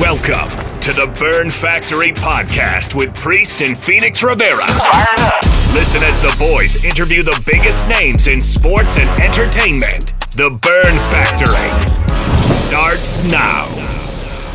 Welcome to the Burn Factory Podcast with Priest and Phoenix Rivera. Listen as the boys interview the biggest names in sports and entertainment. The Burn Factory starts now.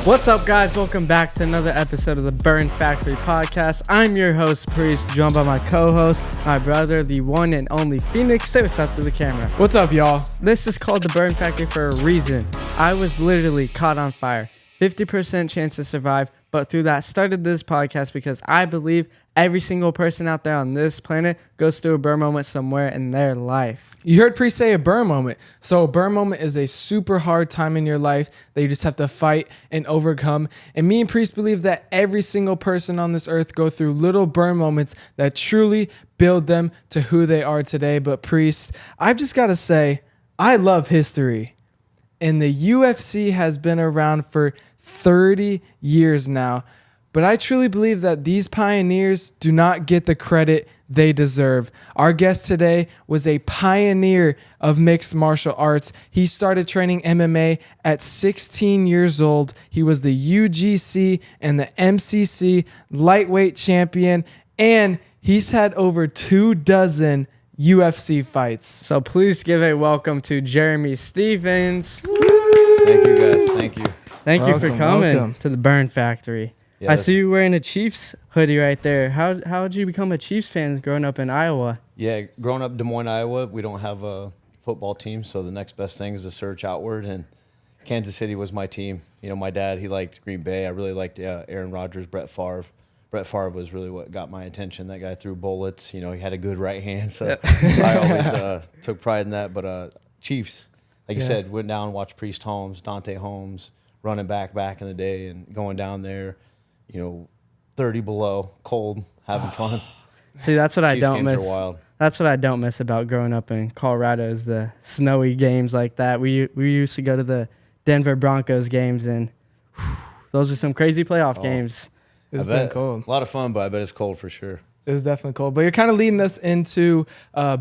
What's up, guys? Welcome back to another episode of the Burn Factory Podcast. I'm your host, Priest, joined by my co-host, my brother, the one and only Phoenix. Say what's up to the camera. What's up, y'all? This is called the Burn Factory for a reason. I was literally caught on fire. 50% chance to survive, but through that started this podcast because I believe every single person out there on this planet goes through a burn moment somewhere in their life. You heard Priest say a burn moment. So a burn moment is a super hard time in your life that you just have to fight and overcome. And me and Priest believe that every single person on this earth go through little burn moments that truly build them to who they are today. But Priest, I've just got to say, I love history. And the UFC has been around for 30 years now. But I truly believe that these pioneers do not get the credit they deserve. Our guest today was a pioneer of mixed martial arts. He started training MMA at 16 years old. He was the UGC and the MCC lightweight champion, and he's had over 24 UFC fights. So please give a welcome to Jeremy Stevens. Thank you, guys. Thank you. Thank you for coming to the Burn Factory. Yes. I see you wearing a Chiefs hoodie right there. How did you become a Chiefs fan growing up in Iowa? Yeah, growing up in Des Moines, Iowa, we don't have a football team, so the next best thing is to search outward, and Kansas City was my team. You know, my dad, he liked Green Bay. I really liked Aaron Rodgers, Brett Favre. Brett Favre was really what got my attention. That guy threw bullets. You know, he had a good right hand, so I always took pride in that. But Chiefs, like you said, went down and watched Priest Holmes, Dante Holmes, running back in the day, and going down there, you know, 30 below, cold, having fun. See, that's what I don't miss. Wild. That's what I don't miss about growing up in Colorado is the snowy games like that. We used to go to the Denver Broncos games, and those are some crazy playoff games. It's been cold. A lot of fun, but I bet it's cold for sure. It's definitely cold. But you're kind of leading us into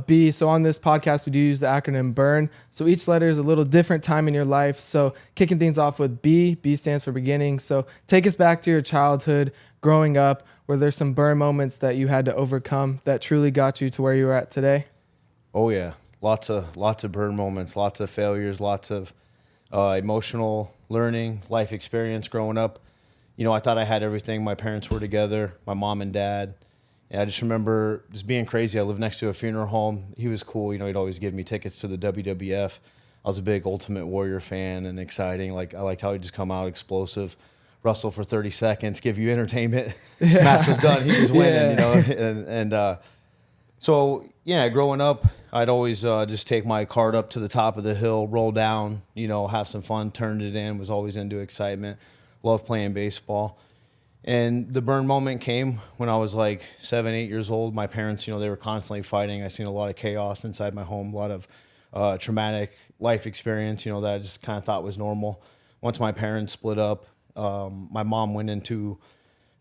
B. So on this podcast, we do use the acronym BURN. So each letter is a little different time in your life. So kicking things off with B. B stands for beginning. So take us back to your childhood, growing up. Were there some burn moments that you had to overcome that truly got you to where you are at today? Oh yeah, lots of burn moments, lots of failures, lots of emotional learning, life experience growing up. You know, I thought I had everything. My parents were together, my mom and dad. And I just remember just being crazy. I lived next to a funeral home. He was cool. You know, he'd always give me tickets to the WWF. I was a big Ultimate Warrior fan and exciting. Like, I liked how he'd just come out explosive, wrestle for 30 seconds, give you entertainment. Match was done. He was winning, you know. So, yeah, growing up, I'd always just take my cart up to the top of the hill, roll down, you know, have some fun, turned it in, was always into excitement, loved playing baseball. And the burn moment came when I was like 7, 8 years old. My parents, you know, they were constantly fighting. I seen a lot of chaos inside my home, a lot of traumatic life experience, you know, that I just kind of thought was normal. Once my parents split up, my mom went into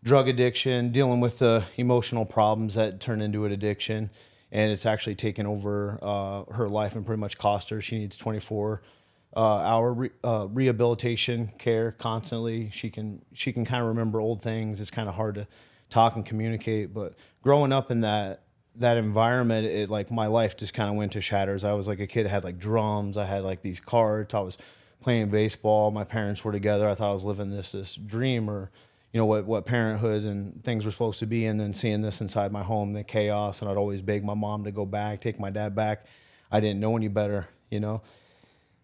drug addiction, dealing with the emotional problems that turned into an addiction. And it's actually taken over her life and pretty much cost her. She needs 24-hour rehabilitation care constantly. She can kind of remember old things. It's kind of hard to talk and communicate. But growing up in that environment, it like my life just kind of went to shatters. I was like a kid, I had like drums, I had like these carts, I was playing baseball. My parents were together. I thought I was living this dream, or you know what parenthood and things were supposed to be. And then seeing this inside my home, the chaos, and I'd always beg my mom to go back, take my dad back. I didn't know any better, you know.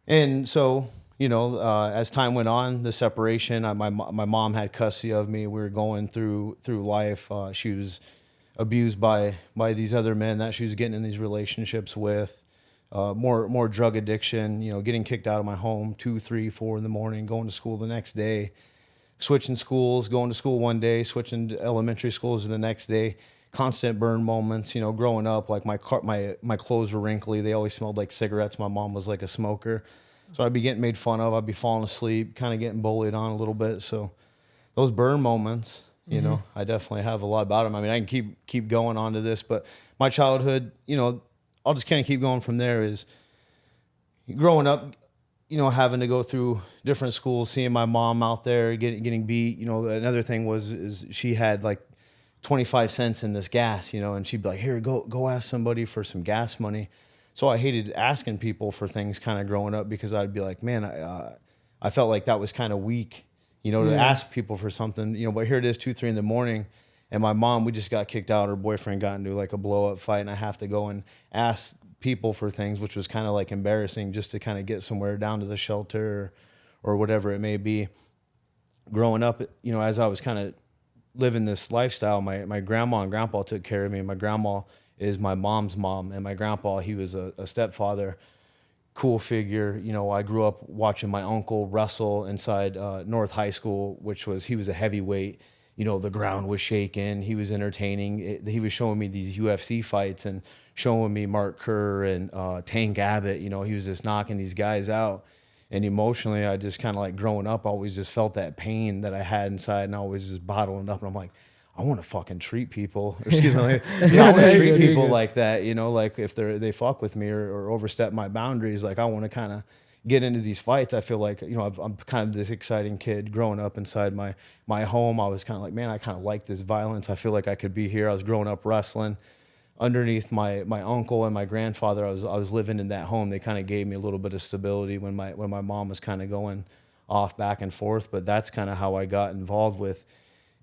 And so, you know, as time went on, the separation, my mom had custody of me. We were going through life. She was abused by these other men that she was getting in these relationships with. More drug addiction, you know, getting kicked out of my home 2, 3, 4 in the morning, going to school the next day, switching schools, going to school one day, switching to elementary schools the next day. Constant burn moments, you know, growing up, like my clothes were wrinkly. They always smelled like cigarettes. My mom was like a smoker. So I'd be getting made fun of. I'd be falling asleep, kind of getting bullied on a little bit. So those burn moments, you know, I definitely have a lot about them. I mean, I can keep going on to this, but my childhood, you know, I'll just kind of keep going from there is growing up, having to go through different schools, seeing my mom out there getting beat. Another thing is she had like 25 cents in this gas, and she'd be like, here, go ask somebody for some gas money. So I hated asking people for things kind of growing up, because I'd be like, man, I felt like that was kind of weak, to ask people for something, but here it is 2, 3 in the morning. And my mom, we just got kicked out. Her boyfriend got into like a blow up fight, and I have to go and ask people for things, which was kind of like embarrassing, just to kind of get somewhere down to the shelter or whatever it may be. Growing up, as I was kind of living this lifestyle, my grandma and grandpa took care of me. My grandma is my mom's mom, and my grandpa, he was a stepfather, cool figure. I grew up watching my uncle wrestle inside North High School, he was a heavyweight. The ground was shaking. He was entertaining. He was showing me these UFC fights and showing me Mark Kerr and Tank Abbott. He was just knocking these guys out. And emotionally, I just kind of like growing up, I always just felt that pain that I had inside, and I always just bottling up. And I'm like, I want to fucking treat people. Excuse me. I want to treat people like that. Like if they fuck with me or overstep my boundaries, like I want to kind of get into these fights. I feel like, I'm kind of this exciting kid growing up inside my home. I was kind of like, man, I kind of like this violence. I feel like I could be here. I was growing up wrestling underneath my uncle and my grandfather. I was living in that home. They kind of gave me a little bit of stability when my mom was kind of going off back and forth. But that's kind of how I got involved with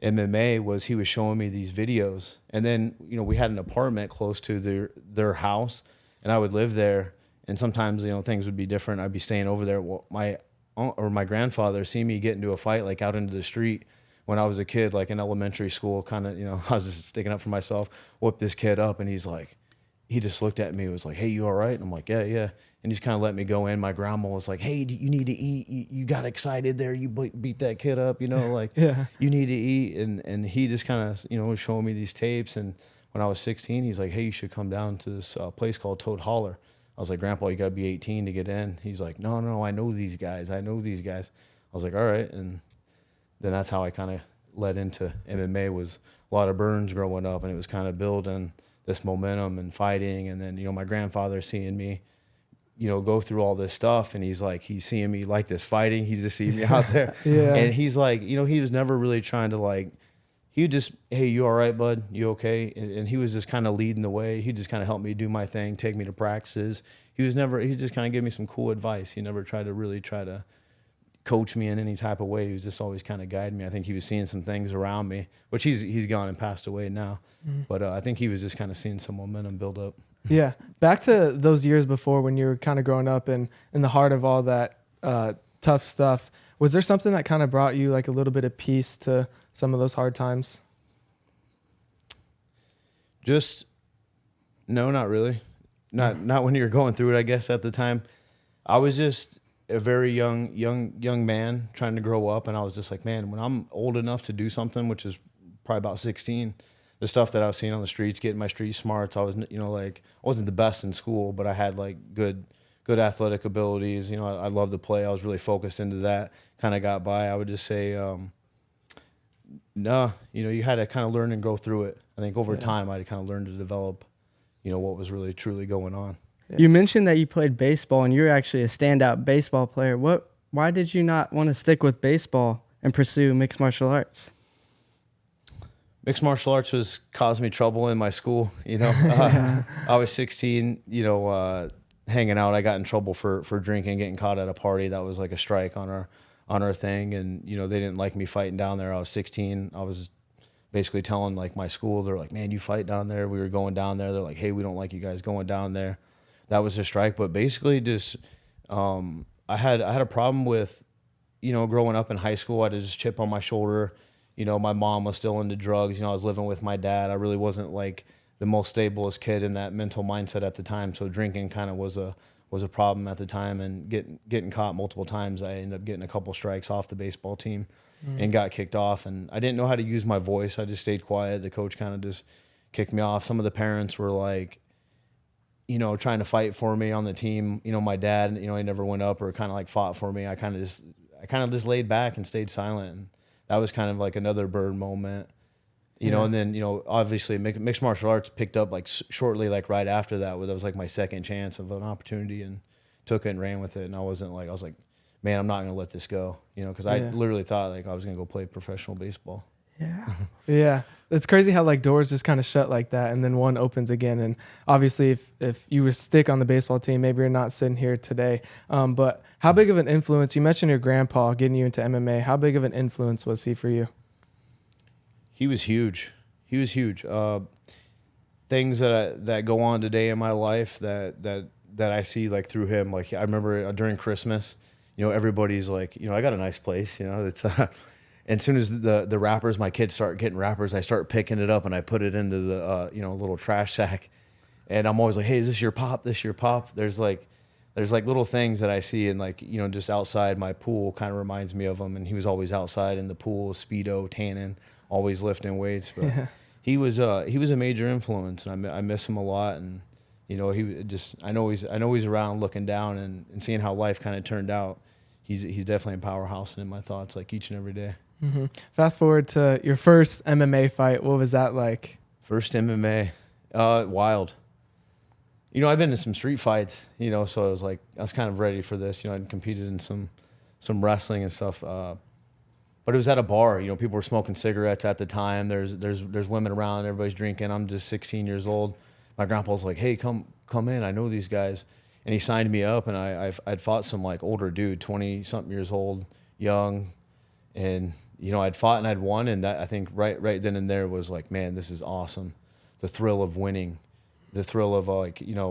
MMA. Was he was showing me these videos, and then we had an apartment close to their house, and I would live there. And sometimes things would be different. I'd be staying over there. My grandfather see me get into a fight like out into the street when I was a kid, like in elementary school, kind of, I was just sticking up for myself, whooped this kid up, and he just looked at me and was like, hey, you all right? And I'm like, yeah. And he's kind of let me go in. My grandma was like, hey, you need to eat. You got excited there. You beat that kid up, like, yeah. You need to eat. And he just kind of, was showing me these tapes. And when I was 16, he's like, hey, you should come down to this place called Toad Holler. I was like, Grandpa, you got to be 18 to get in. He's like, no, I know these guys. I was like, all right. And then that's how I kind of led into MMA. Was a lot of burns growing up, and it was kind of building this momentum and fighting. And then, my grandfather seeing me, go through all this stuff, and he's seeing me like this fighting. He's just seeing me out there. Yeah. And he's like, he was never really trying to he would just, hey, you all right, bud? You okay? And he was just kind of leading the way. He just kind of helped me do my thing, take me to practices. He just kind of gave me some cool advice. He never tried to coach me in any type of way. He was just always kind of guiding me. I think he was seeing some things around me, which he's gone and passed away now. Mm-hmm. But I think he was just kind of seeing some momentum build up. Yeah. Back to those years before when you were kind of growing up and in the heart of all that tough stuff. Was there something that kind of brought you like a little bit of peace to some of those hard times? No, not really. Not when you were going through it, I guess, at the time. I was just a very young man trying to grow up, and I was just like, man, when I'm old enough to do something, which is probably about 16, the stuff that I was seeing on the streets, getting my street smarts, I was, I wasn't the best in school, but I had good athletic abilities. I loved to play. I was really focused into that. Kind of got by. I would just say, no, you had to kind of learn and go through it. I think over time, I kind of learned to develop, what was really truly going on. Yeah. You mentioned that you played baseball, and you're actually a standout baseball player. Why did you not want to stick with baseball and pursue mixed martial arts? Mixed martial arts caused me trouble in my school. I was 16, hanging out. I got in trouble for drinking, getting caught at a party. That was like a strike on our thing. And, they didn't like me fighting down there. I was 16. I was basically telling my school, they're like, man, you fight down there. We were going down there. They're like, hey, we don't like you guys going down there. That was a strike. But basically just, I had a problem with, growing up in high school. I had this chip on my shoulder. My mom was still into drugs. I was living with my dad. I really wasn't the most stablest kid in that mental mindset at the time. So drinking kind of was a problem at the time, and getting caught multiple times. I ended up getting a couple strikes off the baseball team and got kicked off. And I didn't know how to use my voice. I just stayed quiet. The coach kind of just kicked me off. Some of the parents were trying to fight for me on the team. My dad, he never went up or kind of fought for me. I kind of just laid back and stayed silent. And that was kind of another burn moment. And then, obviously mixed martial arts picked up shortly, right after that, where that was my second chance of an opportunity and took it and ran with it. And I was like, man, I'm not going to let this go, because I literally thought like I was going to go play professional baseball. Yeah. Yeah. It's crazy how like doors just kind of shut like that and then one opens again. And obviously if you would stick on the baseball team, maybe you're not sitting here today. But how big of an influence, you mentioned your grandpa getting you into MMA. How big of an influence was he for you? He was huge. Things that go on today in my life that I see like through him. Like I remember during Christmas, everybody's like, I got a nice place, it's and as soon as the wrappers, my kids start getting wrappers, I start picking it up and I put it into the little trash sack, and I'm always like, hey, is this your pop? This your pop? There's like little things that I see, and like just outside my pool kind of reminds me of him. And he was always outside in the pool, speedo, tanning, always lifting weights. But he was a major influence, and I miss him a lot. And I know he's around looking down and seeing how life kind of turned out. He's definitely a powerhouse in my thoughts, like each and every day. Mm-hmm. Fast forward to your first MMA fight. What was that like? First MMA, wild. I've been in some street fights, so I was kind of ready for this. I'd competed in some wrestling and stuff. But it was at a bar. People were smoking cigarettes at the time. There's women around. Everybody's drinking. I'm just 16 years old. My grandpa was like, hey, come in. I know these guys. And he signed me up, and I'd fought some like older dude, 20-something years old, young. And, I'd fought and I'd won. And that, I think right then and there was like, man, this is awesome. The thrill of winning. The thrill of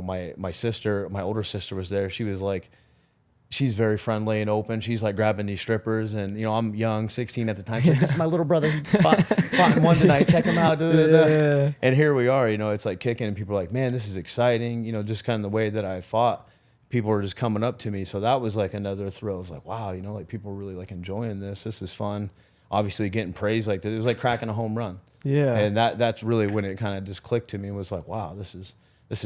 my sister, my older sister was there. She was like, she's very friendly and open. She's like grabbing these strippers, and I'm young, 16 at the time. She's like, this is my little brother. He just fought in one tonight. Check him out. Yeah. And here we are. It's like kicking, and people are like, man, this is exciting. Just kind of the way that I fought. People were just coming up to me, so that was like another thrill. It was like, wow, like people are really like enjoying this. This is fun. Obviously, getting praise like that. It was like cracking a home run. Yeah. And that's really when it kind of just clicked to me. It was like, wow, this is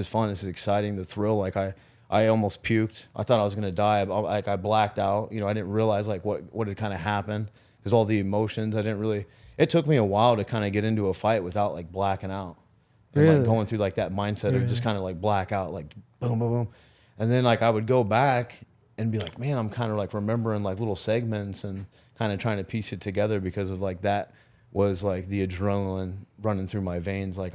fun. This is exciting. The thrill, like I almost puked. I thought I was gonna die. I blacked out. I didn't realize like what had kind of happened, because all the emotions. It took me a while to kind of get into a fight without like blacking out. And like going through like that mindset of just kind of like black out, like boom, boom, boom. And then like I would go back and be like, man, I'm kind of like remembering like little segments and kind of trying to piece it together, because of like that was like the adrenaline running through my veins. Like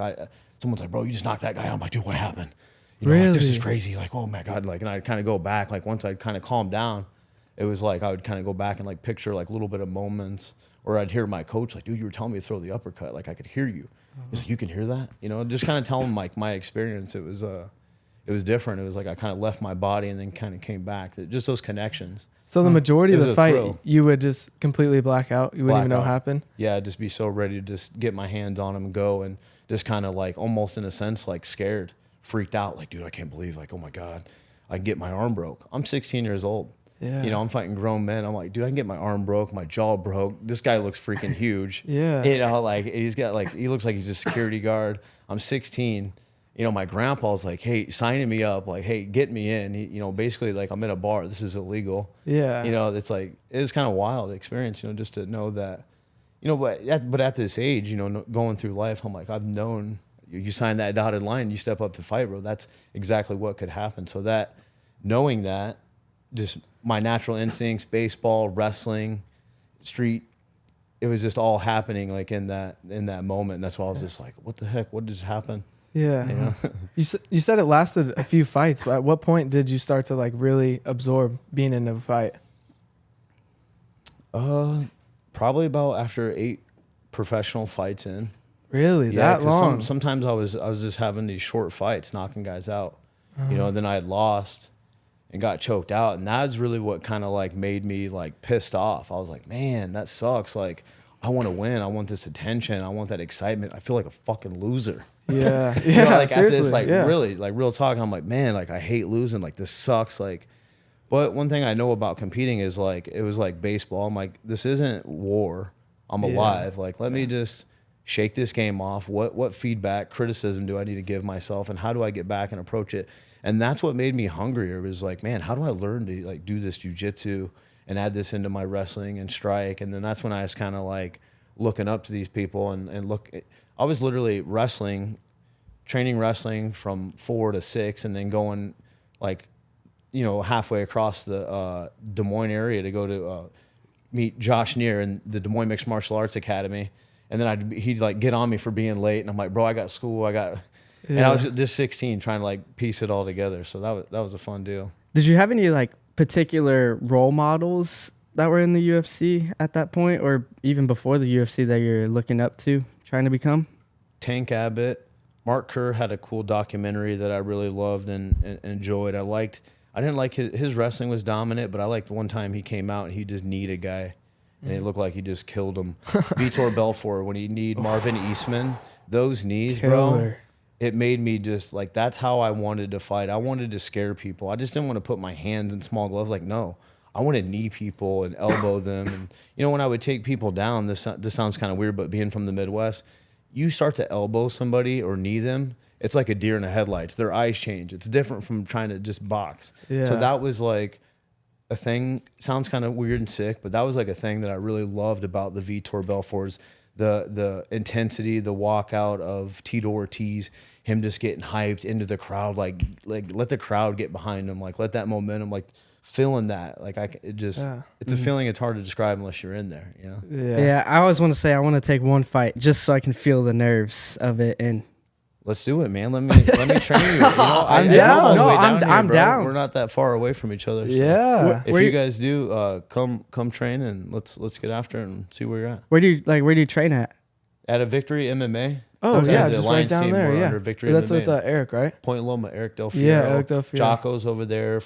someone's like, bro, you just knocked that guy out. I'm like, dude, what happened? Really? Like, this is crazy. Like, oh my God. Like, and I'd kind of go back. Like once I'd kind of calm down, it was like, I would kind of go back and like picture like a little bit of moments, or I'd hear my coach like, dude, you were telling me to throw the uppercut. Like I could hear you. He's like, you can hear that? Just kind of tell him like my experience. It was different. It was like I kind of left my body and then kind of came back. Just those connections. So the majority of the fight, you would just completely black out. You wouldn't even know what happened. Yeah, I'd just be so ready to just get my hands on him and go, and just kind of like almost in a sense like scared, freaked out. Like, dude, I can't believe like, oh my God, I can get my arm broke. I'm 16 years old. Yeah. I'm fighting grown men. I'm like, dude, I can get my arm broke, my jaw broke. This guy looks freaking huge. Yeah. Like he's got like, he looks like he's a security guard. I'm 16. My grandpa's like, hey, signing me up, like, hey, get me in. He, basically like I'm in a bar. This is illegal. Yeah. It's like, it's kind of wild experience, just to know that, but at this age, going through life, I'm like, I've known you sign that dotted line, you step up to fight, bro. That's exactly what could happen. So that, knowing that, just my natural instincts, baseball, wrestling, street, it was just all happening like in that moment. And that's why I was just like, what the heck? What just happened? Yeah. You said it lasted a few fights. But at what point did you start to like really absorb being in a fight? Probably about after 8 professional fights in. Really? Yeah, that long? Sometimes I was just having these short fights, knocking guys out. And then I had lost and got choked out, and that's really what kind of like made me like pissed off. I was like, man, that sucks. Like, I want to win. I want this attention. I want that excitement. I feel like a fucking loser. Yeah. Yeah. Like at this, like really, like real talk. I'm like, man, like I hate losing. Like this sucks. Like, but one thing I know about competing is like, it was like baseball. I'm like, this isn't war. I'm alive. Like, let me just shake this game off. What feedback, criticism do I need to give myself, and how do I get back and approach it? And that's what made me hungrier. It was like, man, how do I learn to like do this jiu-jitsu and add this into my wrestling and strike? And then that's when I was kind of like looking up to these people and look. I was literally training wrestling from 4 to 6, and then going like halfway across the Des Moines area to go to meet Josh Neer in the Des Moines Mixed Martial Arts Academy. And then he'd like get on me for being late. And I'm like, bro, I got school. And I was just 16 trying to like piece it all together. So that was a fun deal. Did you have any like particular role models that were in the UFC at that point, or even before the UFC, that you're looking up to, trying to become? Tank Abbott. Mark Kerr had a cool documentary that I really loved and enjoyed. I didn't like his wrestling was dominant, but I liked one time he came out and he just kneed a guy. And it looked like he just killed him. Vitor Belfort, when he kneed Marvin Eastman, those knees, bro, it made me just like, that's how I wanted to fight. I wanted to scare people. I just didn't want to put my hands in small gloves. Like, no, I want to knee people and elbow them. And, when I would take people down, this sounds kind of weird, but being from the Midwest, you start to elbow somebody or knee them, it's like a deer in the headlights. Their eyes change. It's different from trying to just box. Yeah. So that was like a thing. Sounds kind of weird and sick, but that was like a thing that I really loved about the Vitor Belforts, the intensity, the walkout of Tito Ortiz, him just getting hyped into the crowd, like let the crowd get behind him, like let that momentum, like feeling that, like it's a feeling it's hard to describe unless you're in there, Yeah, I always want to say I want to take one fight just so I can feel the nerves of it. And let's do it, man. Let me train you. I'm down. I'm down. We're not that far away from each other. So yeah. If you guys do, come train and let's get after it and see where you're at. Where do you train at? At a Victory MMA. Oh yeah, just right down there. Yeah, Victory that's MMA. with Eric, right? Point Loma, Eric Del Fiero. Yeah, Eric Del Fiero. Jocko's over there.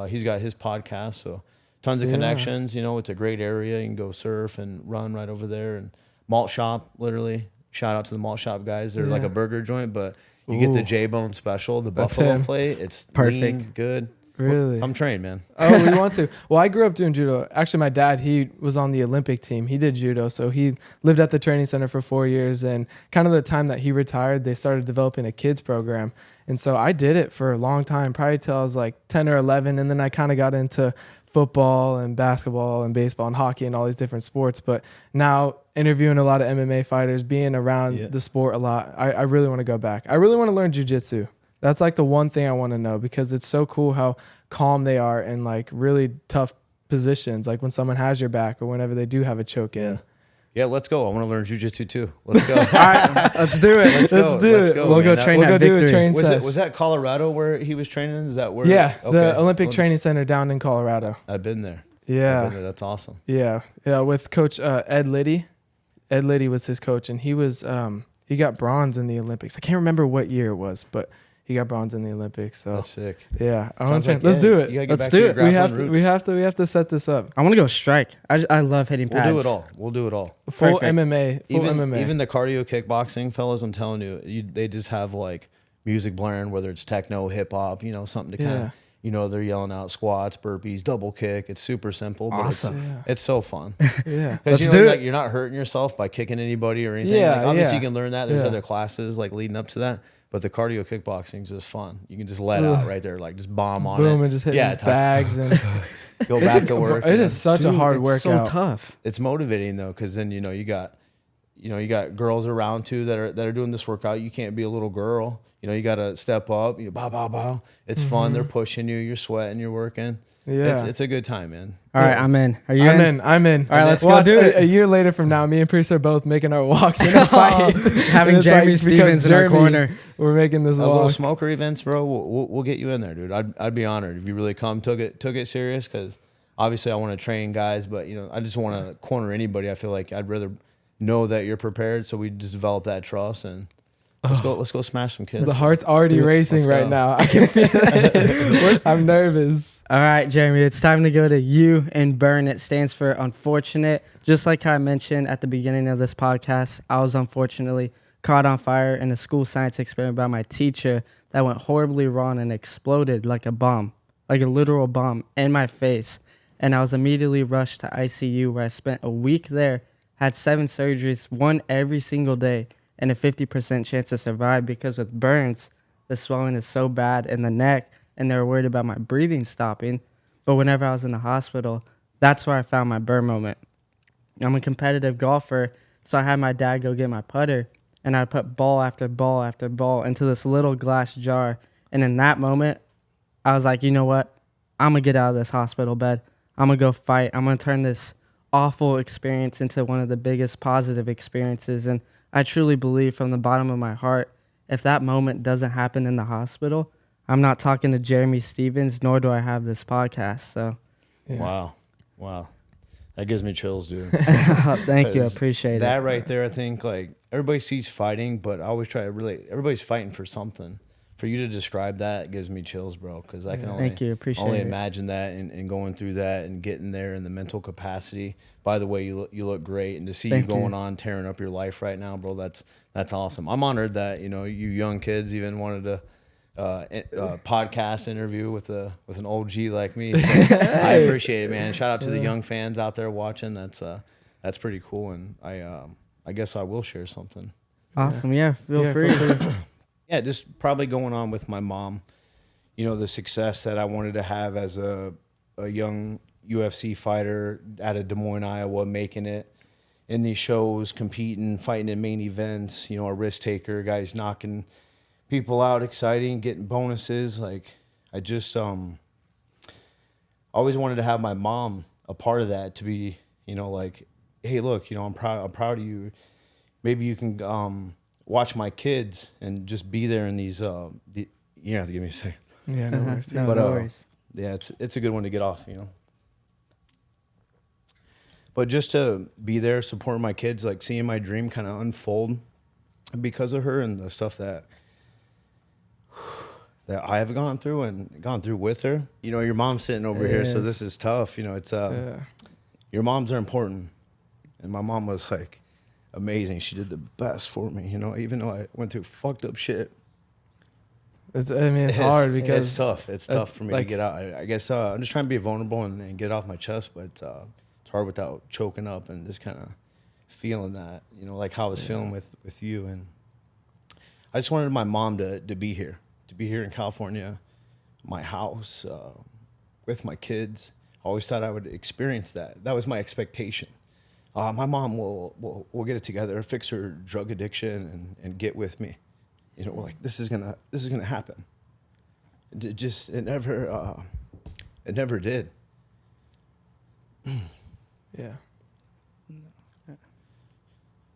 He's got his podcast, so tons of connections. It's a great area. You can go surf and run right over there. And malt shop, literally. Shout out to the malt shop guys. They're like a burger joint, but you get the J-Bone special, the buffalo plate. It's perfect, lean, good. Really? I'm trained, man. Oh, we want to. Well, I grew up doing judo. Actually, my dad, he was on the Olympic team. He did judo, so he lived at the training center for 4 years. And kind of the time that he retired, they started developing a kids program. And so I did it for a long time, probably till I was like 10 or 11. And then I kind of got into football and basketball and baseball and hockey and all these different sports. But now interviewing a lot of MMA fighters, being around the sport a lot, I really want to go back. I really want to learn jiu-jitsu. That's like the one thing I want to know, because it's so cool how calm they are in like really tough positions, like when someone has your back or whenever they do have a choke in. Yeah, let's go. I want to learn jiu-jitsu too. Let's go. All right, let's do it. Let's do it. We'll go train at Victory. Was that Colorado where he was training? Is that where? Yeah, the Olympic Training Center down in Colorado. I've been there. Yeah. That's awesome. Yeah, with Coach Ed Liddy. Ed Liddy was his coach, and he was he got bronze in the Olympics. I can't remember what year it was, but he got bronze in the Olympics. So that's sick. Yeah, let's do it. Let's do it. We have to set this up. I want to go strike. I love hitting pads. We'll do it all. Full MMA. Even the cardio kickboxing fellas, I'm telling you, they just have like music blaring, whether it's techno, hip hop, something to kind of, they're yelling out squats, burpees, double kick. It's super simple, but it's so fun. Yeah, because you're not hurting yourself by kicking anybody or anything. Yeah, obviously you can learn that. There's other classes like leading up to that. But the cardio kickboxing is just fun. You can just let out right there, like just bomb on it. Boom, and just hit bags and go back to work. It is such a hard workout. So tough. It's motivating though, because then you got girls around too that are doing this workout. You can't be a little girl. You got to step up. Bow, bow, bow. It's fun. They're pushing you. You're sweating. You're working. Yeah, it's a good time, man. All right, I'm in. Are you in? I'm in. All right, let's go do it. A year later from now, me and Priest are both making our walks in a fight. Having Jeremy Stevens in our corner. We're making this little smoker events, bro. We'll get you in there, dude. I'd be honored if you really took it serious, because obviously I want to train guys, but I just want to corner anybody. I feel like I'd rather know that you're prepared, so we just develop that trust and. Let's go smash some kids. The heart's already racing right now. I can feel it. I'm nervous. All right, Jeremy, it's time to go to U and Burn. It stands for unfortunate. Just like I mentioned at the beginning of this podcast, I was unfortunately caught on fire in a school science experiment by my teacher that went horribly wrong and exploded like a bomb, like a literal bomb in my face. And I was immediately rushed to ICU, where I spent a week there, had 7 surgeries, one every single day, and a 50% chance to survive, because with burns, the swelling is so bad in the neck, and they were worried about my breathing stopping. But whenever I was in the hospital, that's where I found my burn moment. I'm a competitive golfer, so I had my dad go get my putter, and I put ball after ball after ball into this little glass jar. And in that moment, I was like, you know what? I'm going to get out of this hospital bed. I'm going to go fight. I'm going to turn this awful experience into one of the biggest positive experiences. And I truly believe from the bottom of my heart, if that moment doesn't happen in the hospital, I'm not talking to Jeremy Stevens, nor do I have this podcast. So, yeah. Wow. That gives me chills, dude. Thank you. I appreciate that it. right there. I think like everybody sees fighting, but I always try to relate. Everybody's fighting for something. For you to describe that gives me chills, bro. Because I can only imagine that and going through that and getting there in the mental capacity. By the way, you look great, and to see you going on tearing up your life right now, bro. That's awesome. I'm honored that you young kids even wanted to podcast interview with an old G like me. So I appreciate it, man. Shout out to the young fans out there watching. That's pretty cool, and I guess I will share something. Awesome. Yeah, feel free. Yeah, just probably going on with my mom. The success that I wanted to have as a young UFC fighter out of Des Moines, Iowa, making it in these shows, competing, fighting in main events. A risk taker, guys knocking people out, exciting, getting bonuses. Like I just always wanted to have my mom a part of that, to be like, hey, look, I'm proud of you. Maybe you can watch my kids and just be there in these. You don't have to give me a second. Yeah, no worries. No worries. Yeah, it's a good one to get off. But just to be there, supporting my kids, like seeing my dream kind of unfold because of her and the stuff that I have gone through with her. Your mom's sitting over here, so this is tough. It's your moms are important, and my mom was like amazing. She did the best for me. Even though I went through fucked up shit. It's hard because it's tough. It's tough for me to get out. I guess I'm just trying to be vulnerable and get it off my chest, but it's hard without choking up and just kind of feeling that. Like how I was feeling with you, and I just wanted my mom to be here. To be here in California, my house, with my kids. I always thought I would experience that. That was my expectation. My mom will get it together, fix her drug addiction, and get with me. We're like, this is gonna happen. It never did. Yeah.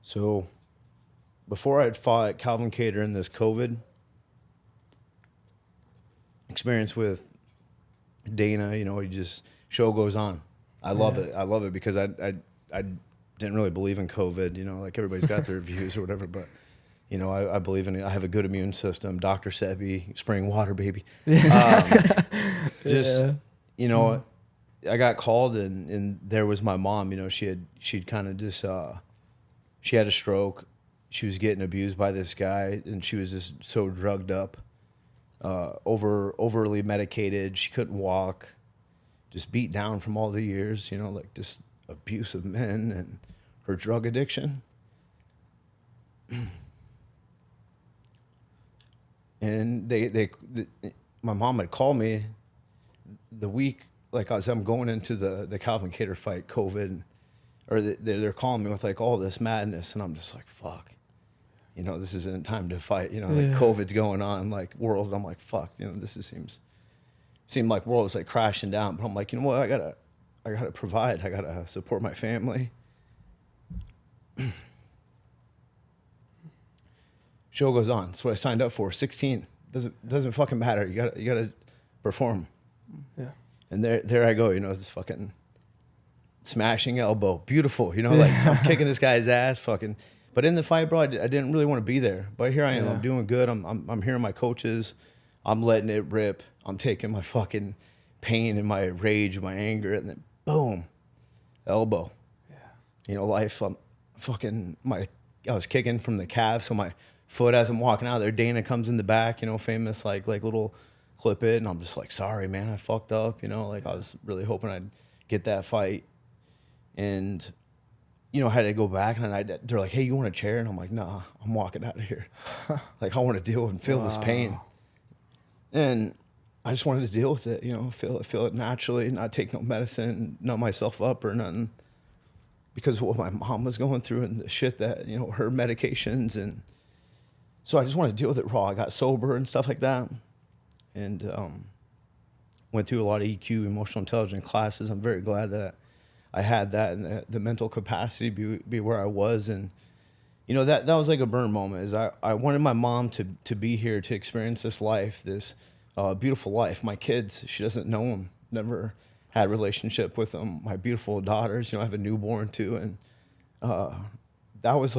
So, before I'd fought Calvin Kattar in this COVID experience with Dana, he just show goes on. I love it. I love it because I didn't really believe in COVID. Like everybody's got their views or whatever, but I believe in it. I have a good immune system. Dr. Sebi, spring water, baby. I got called and there was my mom. She'd kind of just she had a stroke. She was getting abused by this guy, and she was just so drugged up. Overly medicated. She couldn't walk, just beat down from all the years, like just abuse of men and her drug addiction. And my mom had called me the week, like as I'm going into the Calvin Kattar fight, COVID, or they're calling me with like all this madness, and I'm just like, fuck. This isn't time to fight. Like COVID's going on, like world. I'm like, fuck. This seemed like world was like crashing down. But I'm like, what? I gotta provide. I gotta support my family. Show goes on. That's what I signed up for. 16. Doesn't fucking matter. You gotta perform. Yeah. And there I go. This fucking smashing elbow, beautiful. Like I'm kicking this guy's ass, fucking. But in the fight, bro, I didn't really want to be there. But here I am. Yeah. I'm doing good. I'm hearing my coaches. I'm letting it rip. I'm taking my fucking pain and my rage, my anger, and then boom, elbow. Yeah. Life. I was kicking from the calf, so my foot as I'm walking out there, Dana comes in the back. Famous like little clip it, and I'm just like, sorry, man, I fucked up. Like I was really hoping I'd get that fight, and. I had to go back, and they're like, hey, you want a chair? And I'm like, nah, I'm walking out of here. Like, I want to deal and feel this pain. And I just wanted to deal with it, feel it naturally, not take no medicine, numb myself up or nothing. Because of what my mom was going through and the shit that, her medications. And so I just wanted to deal with it raw. I got sober and stuff like that. And went through a lot of EQ, emotional intelligence classes. I'm very glad that I had that and the mental capacity to be where I was. And, that was like a burn moment. Is I wanted my mom to be here to experience this life, this beautiful life. My kids, she doesn't know them, never had a relationship with them. My beautiful daughters, I have a newborn too. And that was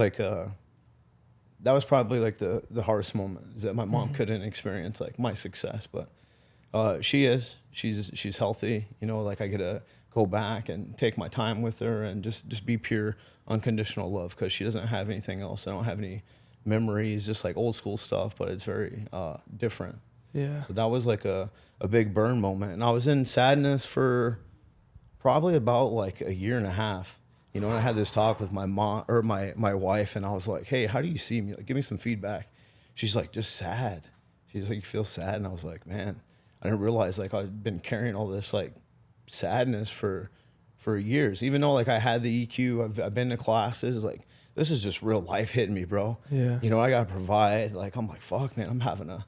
probably like the hardest moment, is that my mom couldn't experience like my success, but she's healthy. Like I get to go back and take my time with her and just be pure unconditional love, because she doesn't have anything else. I don't have any memories, just like old school stuff, but it's very different. Yeah. So that was like a big burn moment, and I was in sadness for probably about like a year and a half. And I had this talk with my mom or my wife, and I was like, "Hey, how do you see me? Like, give me some feedback." She's like, "Just sad." She's like, "You feel sad?" And I was like, "Man, I didn't realize like I've been carrying all this like sadness for years. Even though like I had the EQ, I've been to classes. Like, this is just real life hitting me, bro. Yeah. I gotta provide. Like, I'm like, fuck, man, I'm having a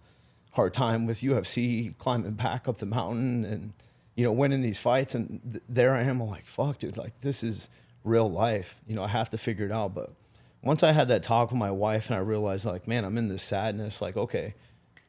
hard time with UFC, climbing back up the mountain, and winning these fights. And there I am. I'm like, fuck, dude. Like, this is real life. I have to figure it out. But once I had that talk with my wife, and I realized like, man, I'm in this sadness. Like, okay,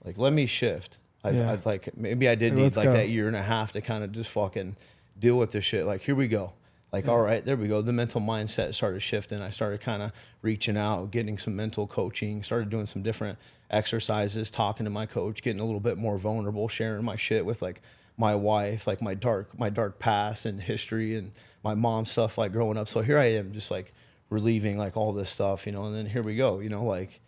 like let me shift. I've like, maybe I did need like that year and a half to kind of just fucking deal with this shit. Like, here we go. Like, all right, there we go. The mental mindset started shifting. I started kind of reaching out, getting some mental coaching, started doing some different exercises, talking to my coach, getting a little bit more vulnerable, sharing my shit with like my wife, like my dark past and history and my mom's stuff, like growing up. So here I am, just like relieving like all this stuff, and then here we go, like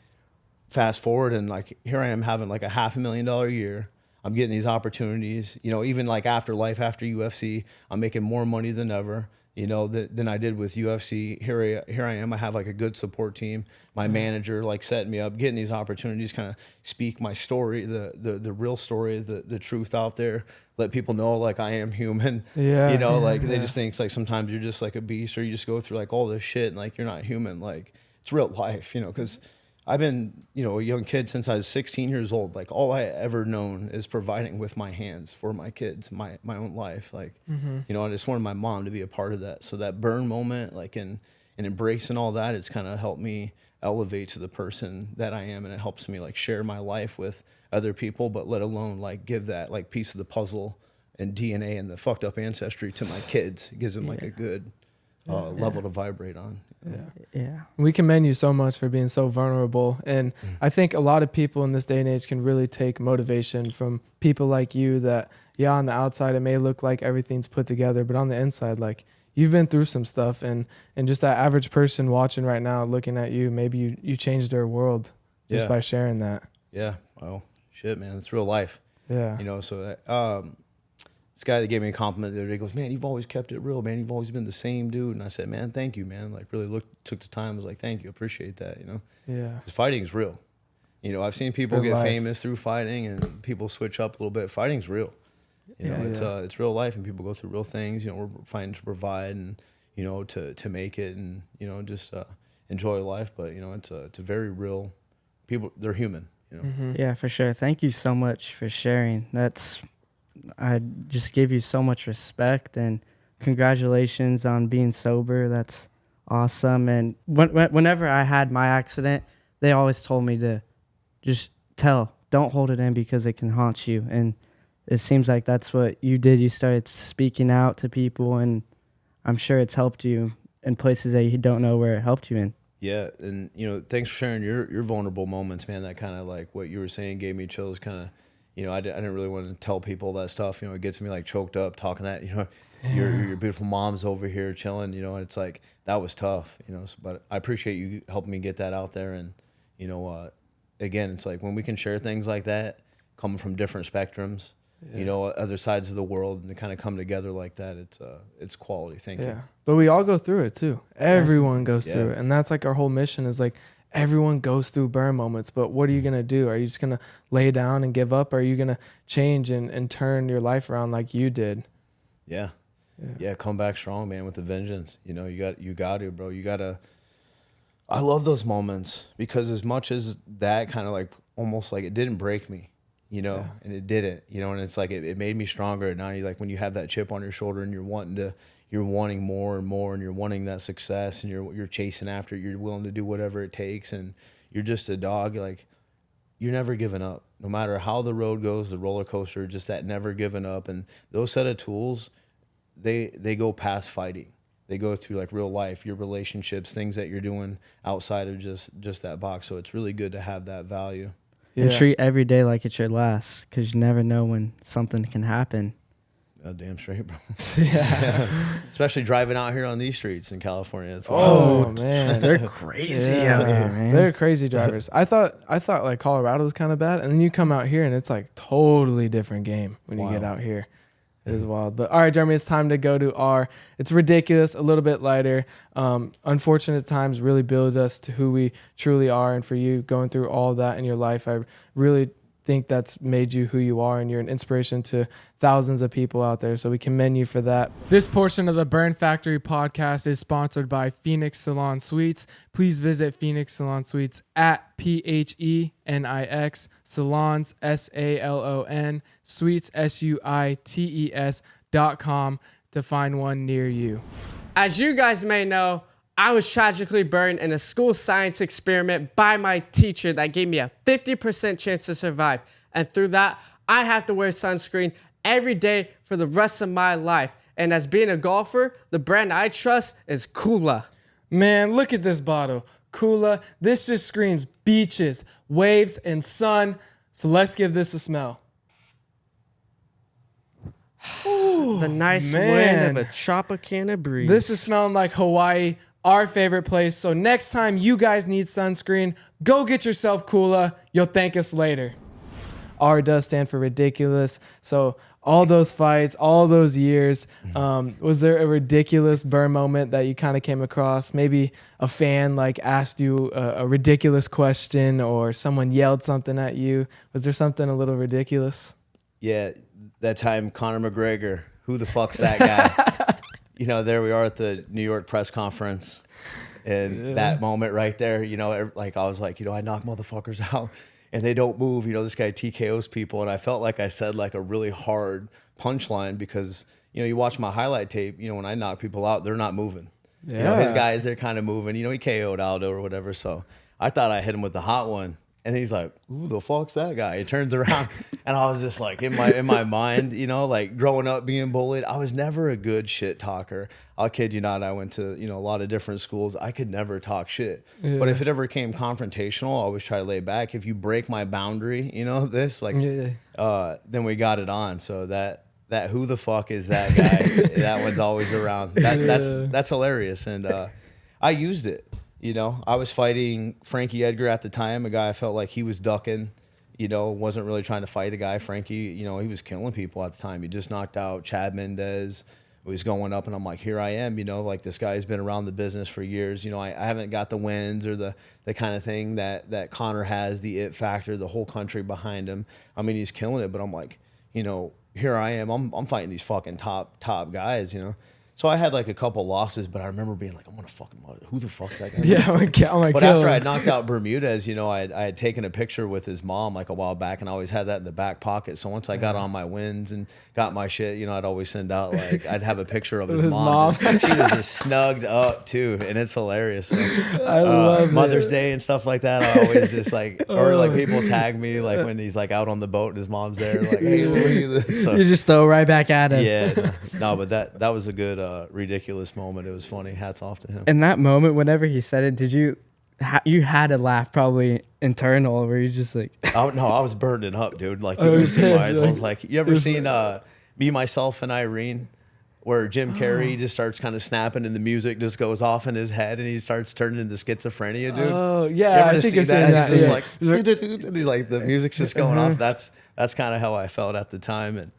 fast forward, and like here I am having like a $500,000 year. I'm getting these opportunities, even like after UFC, I'm making more money than ever, than I did with UFC. Here I am. I have like a good support team. My manager like setting me up, getting these opportunities, kind of speak my story, the real story, the truth out there. Let people know like I am human. Yeah. Like they just think like sometimes you're just like a beast, or you just go through like all this shit and like you're not human. Like, it's real life, because I've been, a young kid since I was 16 years old. Like, all I ever known is providing with my hands for my kids, my own life. Like, I just wanted my mom to be a part of that. So that burn moment, like in embracing all that, it's kind of helped me elevate to the person that I am. And it helps me like share my life with other people, but let alone like give that like piece of the puzzle and DNA and the fucked up ancestry to my kids. It gives them like a good level to vibrate on. Yeah. We commend you so much for being so vulnerable. And I think a lot of people in this day and age can really take motivation from people like you that, on the outside, it may look like everything's put together, but on the inside, like, you've been through some stuff, and just that average person watching right now, looking at you, maybe you changed their world just by sharing that. Yeah. Oh, shit, man. It's real life. Yeah. So that, this guy that gave me a compliment the other day goes, "Man, you've always kept it real, man. You've always been the same dude." And I said, "Man, thank you, man." Like, really took the time. I was like, "Thank you, appreciate that." Yeah. Because fighting is real. I've seen people Real get life. famous through fighting, and people switch up a little bit. Fighting's real. It's real life, and people go through real things. We're fighting to provide and to make it, and just enjoy life. But it's a very real. People, they're human. Yeah, for sure. Thank you so much for sharing. I just give you so much respect, and congratulations on being sober. That's awesome. And whenever I had my accident, they always told me to just don't hold it in, because it can haunt you. And it seems like that's what you did. You started speaking out to people, and I'm sure it's helped you in places that you don't know where it helped you in. Yeah, and thanks for sharing your vulnerable moments, man. That kind of like what you were saying gave me chills. Kind of, I didn't really want to tell people that stuff. It gets me like choked up talking that. Your beautiful mom's over here chilling. It's like that was tough. But I appreciate you helping me get that out there. And again, it's like when we can share things like that, coming from different spectrums, other sides of the world, and to kind of come together like that, it's quality. Thank you. But we all go through it too. Everyone goes through it. And that's like our whole mission, is like, everyone goes through burn moments, but what are you going to do? Are you just going to lay down and give up? Or are you going to change and turn your life around like you did? Yeah. Come back strong, man, with a vengeance. You got to, bro. You got to. I love those moments, because as much as that kind of like almost like it didn't break me, and it didn't, and it's like it made me stronger. And now you like when you have that chip on your shoulder and you're wanting more and more, and you're wanting that success, and you're chasing after it, you're willing to do whatever it takes, and you're just a dog. Like, you're never giving up, no matter how the road goes, the roller coaster, just that never giving up. And those set of tools, they go past fighting. They go to like real life, your relationships, things that you're doing outside of just that box. So it's really good to have that value. And treat every day like it's your last, because you never know when something can happen. Damn straight, bro. Yeah. Especially driving out here on these streets in California. It's man, they're crazy out here, man. They're crazy drivers. I thought like Colorado was kind of bad, and then you come out here and it's like totally different game when you get out here. It is wild. But all right, Jeremy, it's time to go to it's ridiculous, a little bit lighter. Unfortunate times really build us to who we truly are. And for you going through all that in your life, I really think that's made you who you are, and you're an inspiration to thousands of people out there. So we commend you for that. This portion of the Burn Factory podcast is sponsored by Phoenix Salon Suites. Please visit Phoenix Salon Suites at PHENIX Salons SALON Suites SUITES.com to find one near you. As you guys may know, I was tragically burned in a school science experiment by my teacher that gave me a 50% chance to survive. And through that, I have to wear sunscreen every day for the rest of my life. And as being a golfer, the brand I trust is Kula. Man, look at this bottle. Kula. This just screams beaches, waves, and sun. So let's give this a smell. The nice wind of a Tropicana breeze. This is smelling like Hawaii, our favorite place. So next time you guys need sunscreen, go get yourself Kula. You'll thank us later. R does stand for ridiculous. So all those fights, all those years, was there a ridiculous burn moment that you kind of came across? Maybe a fan like asked you a ridiculous question, or someone yelled something at you. Was there something a little ridiculous? Yeah, that time Conor McGregor, who the fuck's that guy? There we are at the New York press conference, and that moment right there, like I was like, I knock motherfuckers out and they don't move. This guy TKOs people, and I felt like I said like a really hard punchline because, you watch my highlight tape, when I knock people out, they're not moving. Yeah. His guys, they're kind of moving. He KO'd Aldo or whatever, so I thought I hit him with the hot one. And he's like, who the fuck's that guy? He turns around, and I was just like, in my mind, like growing up being bullied, I was never a good shit talker. I'll kid you not, I went to, a lot of different schools. I could never talk shit. Yeah. But if it ever came confrontational, I always try to lay back. If you break my boundary, then we got it on. So that who the fuck is that guy? That one's always around. That's hilarious. And I used it. I was fighting Frankie Edgar at the time, a guy I felt like he was ducking, wasn't really trying to fight a guy. Frankie, he was killing people at the time. He just knocked out Chad Mendez. He was going up, and I'm like, here I am, like this guy's been around the business for years. I haven't got the wins or the kind of thing that Conor has, the it factor, the whole country behind him. I mean, he's killing it, but I'm like, here I am. I'm fighting these fucking top guys, So I had like a couple losses, but I remember being like, I'm gonna fucking, who the fuck's that guy? Yeah, but after I knocked out Bermudez, I had taken a picture with his mom like a while back, and I always had that in the back pocket. So once I got on my wins and got my shit, I'd always send out like, I'd have a picture of his mom. She was just snugged up too, and it's hilarious. So, I love Mother's Day and stuff like that. I always just like, or like people tag me like when he's like out on the boat and his mom's there, like, hey, look at this. So, you just throw right back at him. Yeah, no, but that was a good ridiculous moment. It was funny. Hats off to him. In that moment, whenever he said it, did you had a laugh probably internal, where you just like oh no, I was burning up, dude. Like you just see my eyes. I was like, you ever seen Me, Myself, and Irene, where Jim Carrey just starts kind of snapping and the music just goes off in his head and he starts turning into schizophrenia, dude? Oh yeah, I think I've seen that. He's just like, and he's like, the music's just going off. That's kind of how I felt at the time. And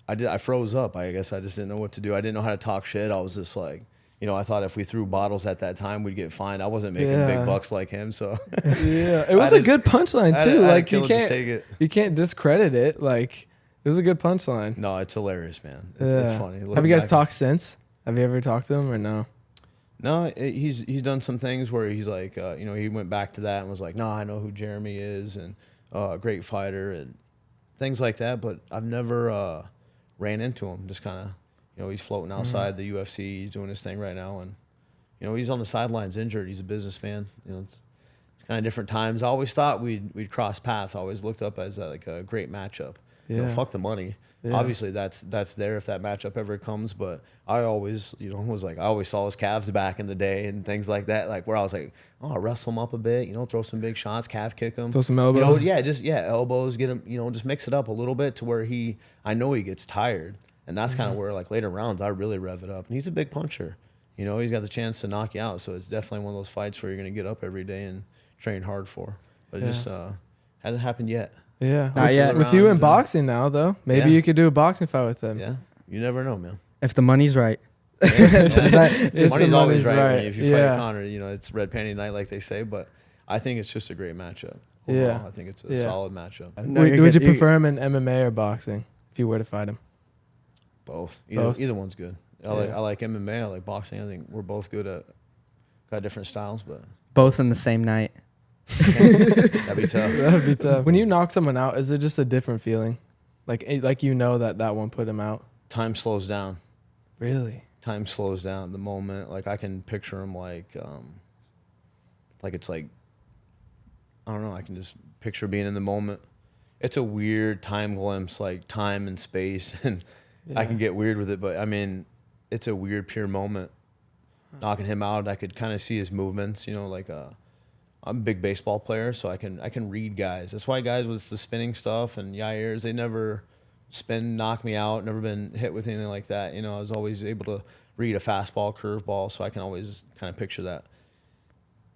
I froze up. I guess I just didn't know what to do. I didn't know how to talk shit. I was just like, I thought if we threw bottles at that time, we'd get fined. I wasn't making big bucks like him, so yeah, it was a good punchline too. Like you can't discredit it. Like it was a good punchline. No, it's hilarious, man. It's funny. Have you guys talked since? Have you ever talked to him or no? No, he's done some things where he's like, he went back to that and was like, no, I know who Jeremy is, and great fighter and things like that. But I've never ran into him. Just kind of, he's floating outside the UFC. He's doing his thing right now, and he's on the sidelines injured. He's a businessman. It's kind of different times. I always thought we'd cross paths. I always looked up as like a great matchup. Fuck the money. Yeah. Obviously, that's there if that matchup ever comes. But I always, was like, I always saw his calves back in the day and things like that. Like where I was like, oh, I'll wrestle him up a bit, throw some big shots, calf kick him, throw some elbows. Elbows, get him, just mix it up a little bit to where I know he gets tired, and that's kind of where like later rounds I really rev it up. And he's a big puncher, he's got the chance to knock you out. So it's definitely one of those fights where you're gonna get up every day and train hard for. But it just hasn't happened yet. Yeah, not yet. With you in boxing now, though, maybe you could do a boxing fight with them. Yeah, you never know, man. If the money's right. The money's always right. If you fight Conor, it's red panty night, like they say. But I think it's just a great matchup. Overall, I think it's a solid matchup. Would you prefer him in MMA or boxing if you were to fight him? Both. Either one's good. I like MMA. I like boxing. I think we're both good at got different styles, but both in the same night. That'd be tough. That'd be tough. When you knock someone out, is it just a different feeling? Like that one put him out? Time slows down. Really? Time slows down. The moment, like I can picture him like it's like, I don't know, I can just picture being in the moment. It's a weird time glimpse, like time and space, and I can get weird with it, but I mean, it's a weird, pure moment. Knocking him out, I could kind of see his movements, I'm a big baseball player, so I can read guys. That's why guys with the spinning stuff and Yair's, they never knock me out, never been hit with anything like that. I was always able to read a fastball, curveball, so I can always kind of picture that.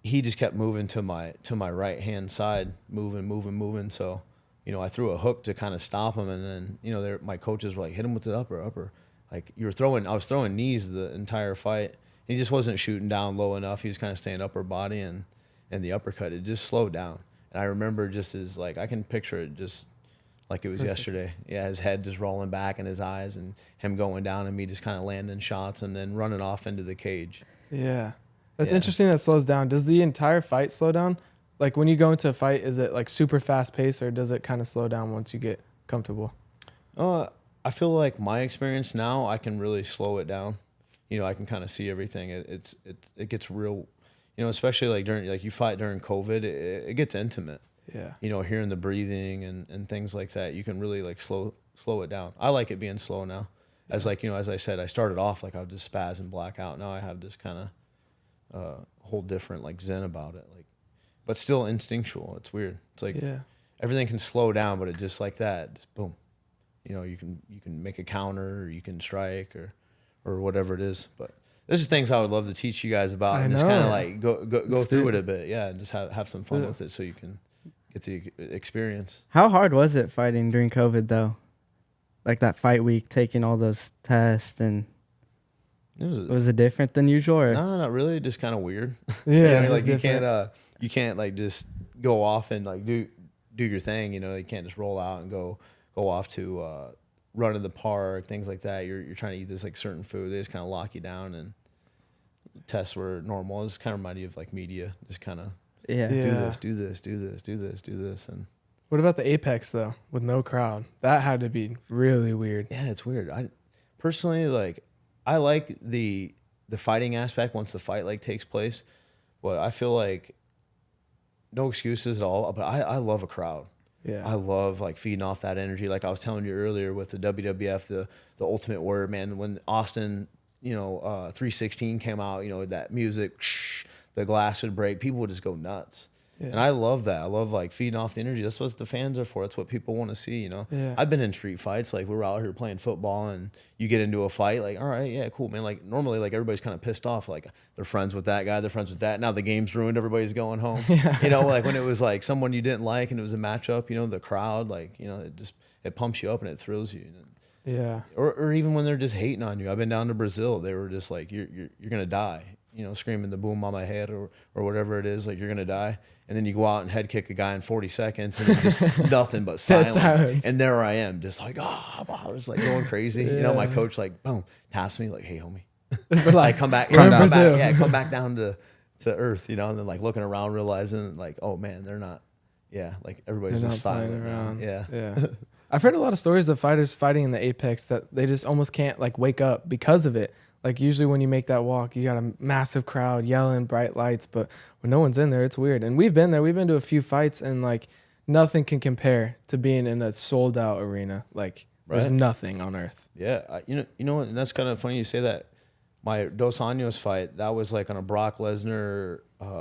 He just kept moving to my right hand side, moving. So, I threw a hook to kind of stop him, and then my coaches were like, hit him with the upper. Like I was throwing knees the entire fight. He just wasn't shooting down low enough. He was kind of staying upper body and the uppercut, it just slowed down. And I remember just as like, I can picture it just like it was yesterday. Yeah, his head just rolling back in his eyes and him going down and me just kind of landing shots and then running off into the cage. Yeah. That's interesting that slows down. Does the entire fight slow down? Like when you go into a fight, is it like super fast paced or does it kind of slow down once you get comfortable? I feel like my experience now, I can really slow it down. I can kind of see everything. It gets real. Especially like during, like you fight during COVID, it gets intimate. Yeah. Hearing the breathing and things like that, you can really like slow it down. I like it being slow now. Yeah. As like, as I said, I started off like I would just spaz and black out. Now I have this kind of whole different like zen about it, like, but still instinctual. It's weird. It's like everything can slow down, but it just like that, just boom. You can make a counter or you can strike or whatever it is, but. This is things I would love to teach you guys about and just kind of like go through it a bit. Yeah, and just have some fun with it so you can get the experience. How hard was it fighting during COVID though? Like that fight week, taking all those tests and was it different than usual? Or? No, not really. Just kind of weird. Yeah, like you can't like just go off and like do your thing. You can't just roll out and go off to run in the park, things like that. You're trying to eat this like certain food. They just kind of lock you down, and tests were normal. It just kind of reminded you of like media. Just kind of do this. And what about the Apex though, with no crowd? That had to be really weird. Yeah, it's weird. I personally I like the fighting aspect once the fight like takes place, but I feel like no excuses at all. But I love a crowd. Yeah, I love like feeding off that energy. Like I was telling you earlier with the WWF, the Ultimate Warrior, man. When Austin, 316 came out, that music, the glass would break. People would just go nuts. Yeah. And I love that. I love like feeding off the energy. That's what the fans are for. That's what people want to see. Yeah. I've been in street fights. Like we were out here playing football, and you get into a fight. Like, all right, yeah, cool, man. Like normally, like everybody's kind of pissed off. Like they're friends with that guy. They're friends with that. Now the game's ruined. Everybody's going home. Yeah. Like when it was like someone you didn't like, and it was a matchup. The crowd, like it pumps you up and it thrills you. Yeah. Or even when they're just hating on you. I've been down to Brazil. They were just like, you're gonna die. Screaming the boom on my head or whatever it is, like you're gonna die. And then you go out and head kick a guy in 40 seconds and it's just nothing but silence. And there I am, just like, just like going crazy. Yeah. My coach like, boom, taps me like, hey, homie. Like come back down to earth, and then like looking around, realizing like, oh man, they're not, Yeah, like everybody's They're just not playing silent around. now. Yeah. I've heard a lot of stories of fighters fighting in the apex that they just almost can't like wake up because of it. Like usually when you make that walk, you got a massive crowd yelling, bright lights, but when no one's in there, it's weird. And we've been there. We've been to a few fights, and like nothing can compare to being in a sold out arena. Like there's nothing on earth. Yeah, you know, and that's kind of funny you say that. My Dos Anjos fight, that was like on a Brock Lesnar,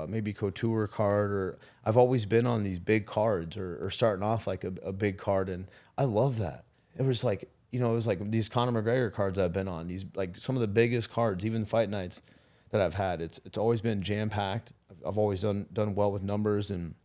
maybe Couture card, or I've always been on these big cards or starting off like a big card, and I love that. It was like, you know, it was like these Conor McGregor cards I've been on, these like some of the biggest cards, even fight nights that I've had. It's always been jam packed. I've always done well with numbers, and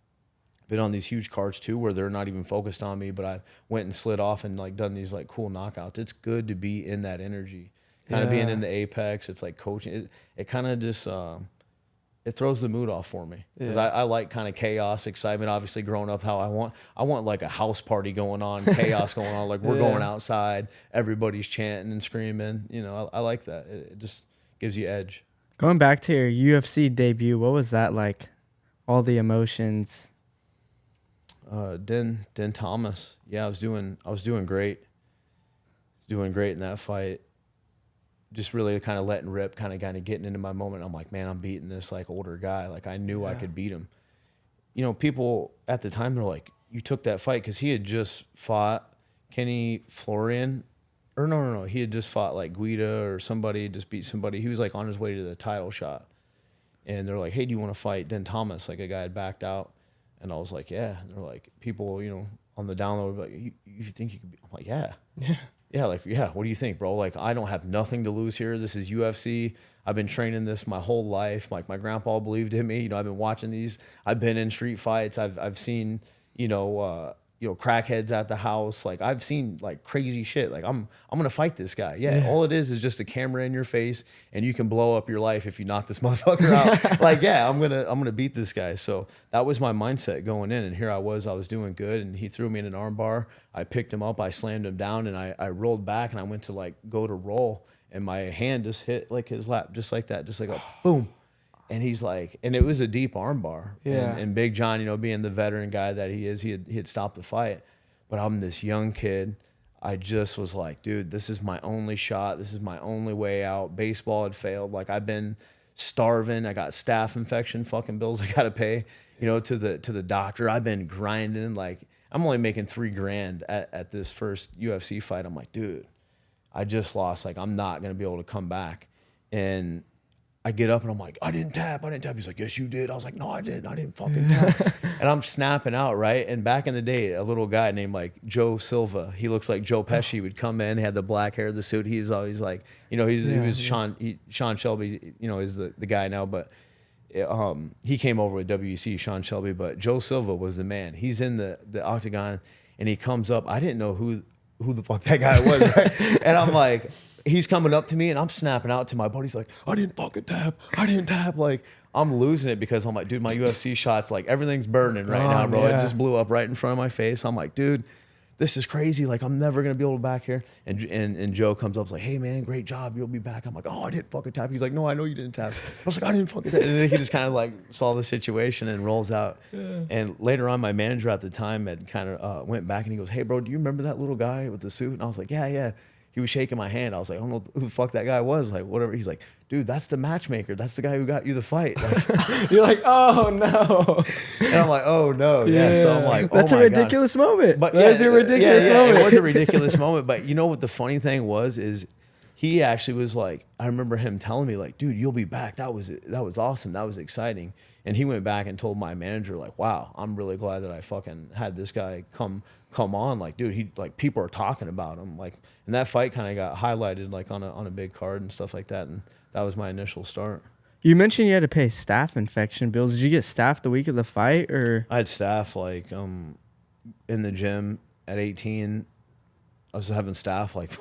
been on these huge cards too where they're not even focused on me, but I went and slid off and like done these like cool knockouts. It's good to be in that energy. Kind of being in the apex, it's like coaching. It kind of just it throws the mood off for me because I like kind of chaos, excitement. Obviously, growing up, how I want like a house party going on, chaos going on. Like we're going outside, everybody's chanting and screaming. You know, I like that. It just gives you edge. Going back to your UFC debut, what was that like? All the emotions. Den Thomas, yeah, I was doing great. I was doing great in that fight. Just really kind of letting rip, kind of getting into my moment. I'm like, man, I'm beating this like older guy. Like I knew I could beat him. You know, people at the time, they're like, you took that fight because he had just fought Kenny Florian. Or no. He had just fought like Guida or somebody, just beat somebody. He was like on his way to the title shot. And they're like, hey, do you want to fight Den Thomas? Like a guy had backed out. And I was like, yeah. And they're like, people, you know, on the download, like, you think you could be? I'm like, yeah. Yeah, like, yeah, what do you think, bro? Like, I don't have nothing to lose here. This is UFC. I've been training this my whole life. Like, my grandpa believed in me. You know, I've been watching these. I've been in street fights. I've seen, you know, crackheads at the house. Like, I've seen, like, crazy shit. Like, I'm going to fight this guy. Yeah, all it is just a camera in your face, and you can blow up your life if you knock this motherfucker out. Like, yeah, I'm gonna beat this guy. So that was my mindset going in, and here I was doing good, and he threw me in an arm bar. I picked him up, I slammed him down, and I rolled back, and I went to, like, go to roll, and my hand just hit, like, his lap, just like that, just like a boom. And he's like, and it was a deep arm bar. Yeah. And Big John, you know, being the veteran guy that he is, he had stopped the fight. But I'm this young kid. I just was like, dude, this is my only shot. This is my only way out. Baseball had failed. Like, I've been starving. I got staph infection fucking bills I got to pay, you know, to the doctor. I've been grinding. Like, I'm only making $3,000 at this first UFC fight. I'm like, dude, I just lost. Like, I'm not going to be able to come back. And I get up and I'm like, I didn't tap. He's like, yes, you did. I was like, no, I didn't fucking tap. And I'm snapping out, right? And back in the day, a little guy named like Joe Silva, he looks like Joe Pesci, would come in, had the black hair, the suit. He was always like, you know, he was Sean Shelby, you know, is the guy now, but he came over with WEC, Sean Shelby, but Joe Silva was the man. He's in the octagon and he comes up. I didn't know who the fuck that guy was, right? And I'm like, he's coming up to me and I'm snapping out to my buddy. He's like, I didn't fucking tap. Like, I'm losing it because I'm like, dude, my UFC shots, like, everything's burning right now, bro. Yeah. It just blew up right in front of my face. I'm like, dude, this is crazy. Like, I'm never going to be able to back here. And Joe comes up, like, hey, man, great job. You'll be back. I'm like, oh, I didn't fucking tap. He's like, no, I know you didn't tap. I was like, I didn't fucking tap. And then he just kind of like saw the situation and rolls out. Yeah. And later on, my manager at the time had kind of went back and he goes, hey, bro, do you remember that little guy with the suit? And I was like, yeah. He was shaking my hand. I was like, I don't know who the fuck that guy was. Like, whatever. He's like, dude, that's the matchmaker. That's the guy who got you the fight. Like, you're like, oh no. And I'm like, oh no. Yeah. So I'm like, that's a ridiculous moment. But That is a ridiculous moment. It was a ridiculous moment. But you know what the funny thing was is he actually was like, I remember him telling me like, dude, you'll be back. That was awesome. That was exciting. And he went back and told my manager like, wow, I'm really glad that I fucking had this guy come on. Like, dude, he like people are talking about him. Like, and that fight kind of got highlighted like on a big card and stuff like that. And that was my initial start. You mentioned you had to pay staph infection bills. Did you get staph the week of the fight or? I had staph like in the gym at 18. I was having staph like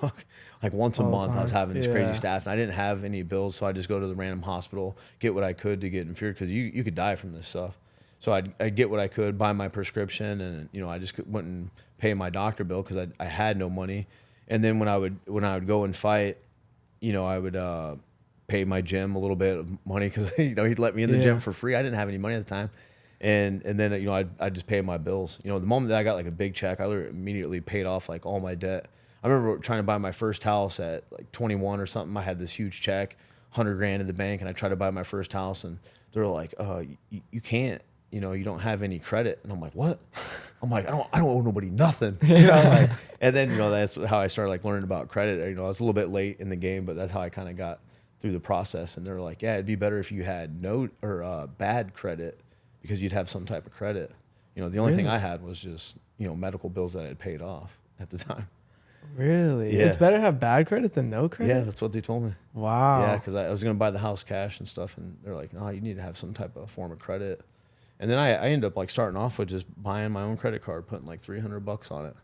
once a month. I was having this crazy staph, and I didn't have any bills, so I just go to the random hospital, get what I could to get inferior because you could die from this stuff. So I'd get what I could, buy my prescription, and you know I just wouldn't pay my doctor bill because I had no money. And then when I would go and fight, you know I would pay my gym a little bit of money because you know he'd let me in the gym for free. I didn't have any money at the time, And then, you know, I'd just pay my bills. You know, the moment that I got like a big check, I immediately paid off like all my debt. I remember trying to buy my first house at like 21 or something. I had this huge check, 100 grand in the bank, and I tried to buy my first house, and they're like, you can't, you know, you don't have any credit. And I'm like, what? I'm like, I don't owe nobody nothing. You know, like, and then, you know, that's how I started like learning about credit. You know, I was a little bit late in the game, but that's how I kind of got through the process. And they're like, yeah, it'd be better if you had bad credit, because you'd have some type of credit. You know, the only thing I had was just, you know, medical bills that I had paid off at the time. Really? Yeah. It's better to have bad credit than no credit? Yeah, that's what they told me. Wow. Yeah, because I was going to buy the house cash and stuff, and they're like, no, you need to have some type of form of credit. And then I ended up like starting off with just buying my own credit card, putting like $300 on it.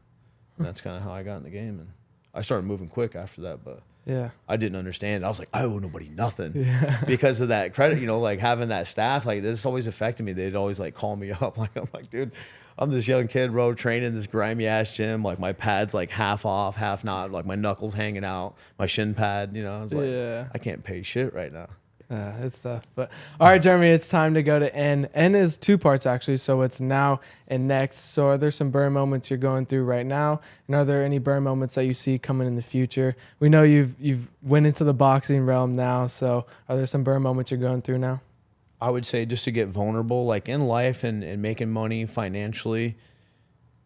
And that's kind of how I got in the game. And I started moving quick after that, but yeah, I didn't understand. I was like, I owe nobody nothing. Yeah. Because of that credit, you know, like having that staff, like this always affected me. They'd always like call me up. Like, I'm like, dude, I'm this young kid, bro, training this grimy ass gym. Like my pad's like half off, half not, like my knuckles hanging out, my shin pad, you know, I was like, I can't pay shit right now. It's tough. But all right, Jeremy, it's time to go to N. N is 2 parts actually, so it's now and next. So are there some burn moments you're going through right now, and are there any burn moments that you see coming in the future? We know you've went into the boxing realm now, so are there some burn moments you're going through now? I would say just to get vulnerable, like in life and making money financially.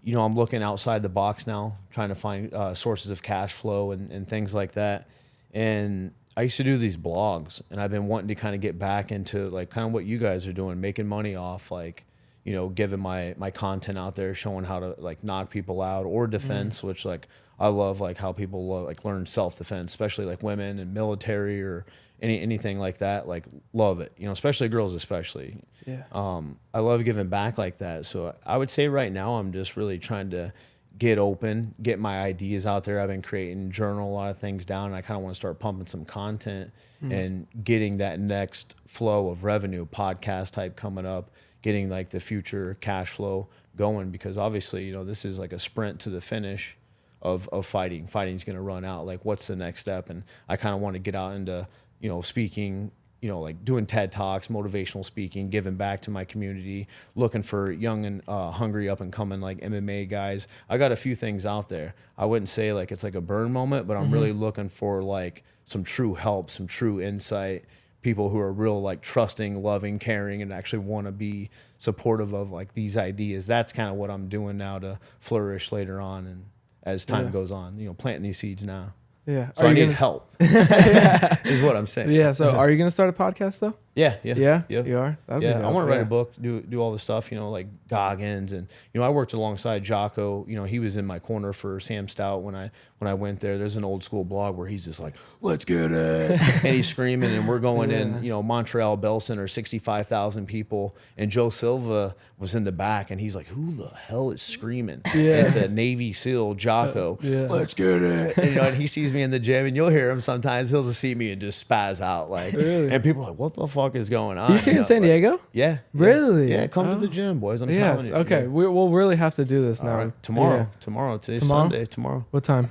You know, I'm looking outside the box now, trying to find sources of cash flow and things like that. And I used to do these blogs, and I've been wanting to kind of get back into like kind of what you guys are doing, making money off like, you know, giving my content out there, showing how to like knock people out, or defense, which like I love like how people like learn self-defense, especially like women and military or anything like that. Like love it, you know, especially girls, especially. Yeah. I love giving back like that. So I would say right now I'm just really trying to get open, get my ideas out there. I've been creating, journal a lot of things down, and I kind of want to start pumping some content and getting that next flow of revenue, podcast type coming up, getting like the future cash flow going, because obviously, you know, this is like a sprint to the finish of fighting. Fighting's going to run out. Like, what's the next step? And I kind of want to get out into, you know, speaking, you know, like doing TED Talks, motivational speaking, giving back to my community, looking for young and hungry up and coming like MMA guys. I got a few things out there. I wouldn't say like it's like a burn moment, but I'm really looking for like some true help, some true insight, people who are real like trusting, loving, caring, and actually want to be supportive of like these ideas. That's kind of what I'm doing now to flourish later on, and as time goes on, you know, planting these seeds now. Yeah. So I need help, is what I'm saying. Yeah. So are you going to start a podcast though? Yeah. Yeah. You are? That'd be I dope. want to write a book, do all the stuff, you know, like Goggins. And, you know, I worked alongside Jocko. You know, he was in my corner for Sam Stout when I went there. There's an old school blog where he's just like, let's get it. And he's screaming, and we're going in, you know, Montreal Bell Center, 65,000 people. And Joe Silva was in the back, and he's like, who the hell is screaming? Yeah. It's a Navy SEAL, Jocko. Let's get it. And, you know, and he sees me in the gym, and you'll hear him sometimes. He'll just see me and just spaz out. Like, and people are like, what the fuck is going on? You see in San Diego? Yeah. Really? Yeah, come to the gym, boys. I'm telling you. Okay. Yeah. We'll really have to do this now. All right. Tomorrow. Yeah. Tomorrow. Today's Tomorrow? Sunday. Tomorrow. What time?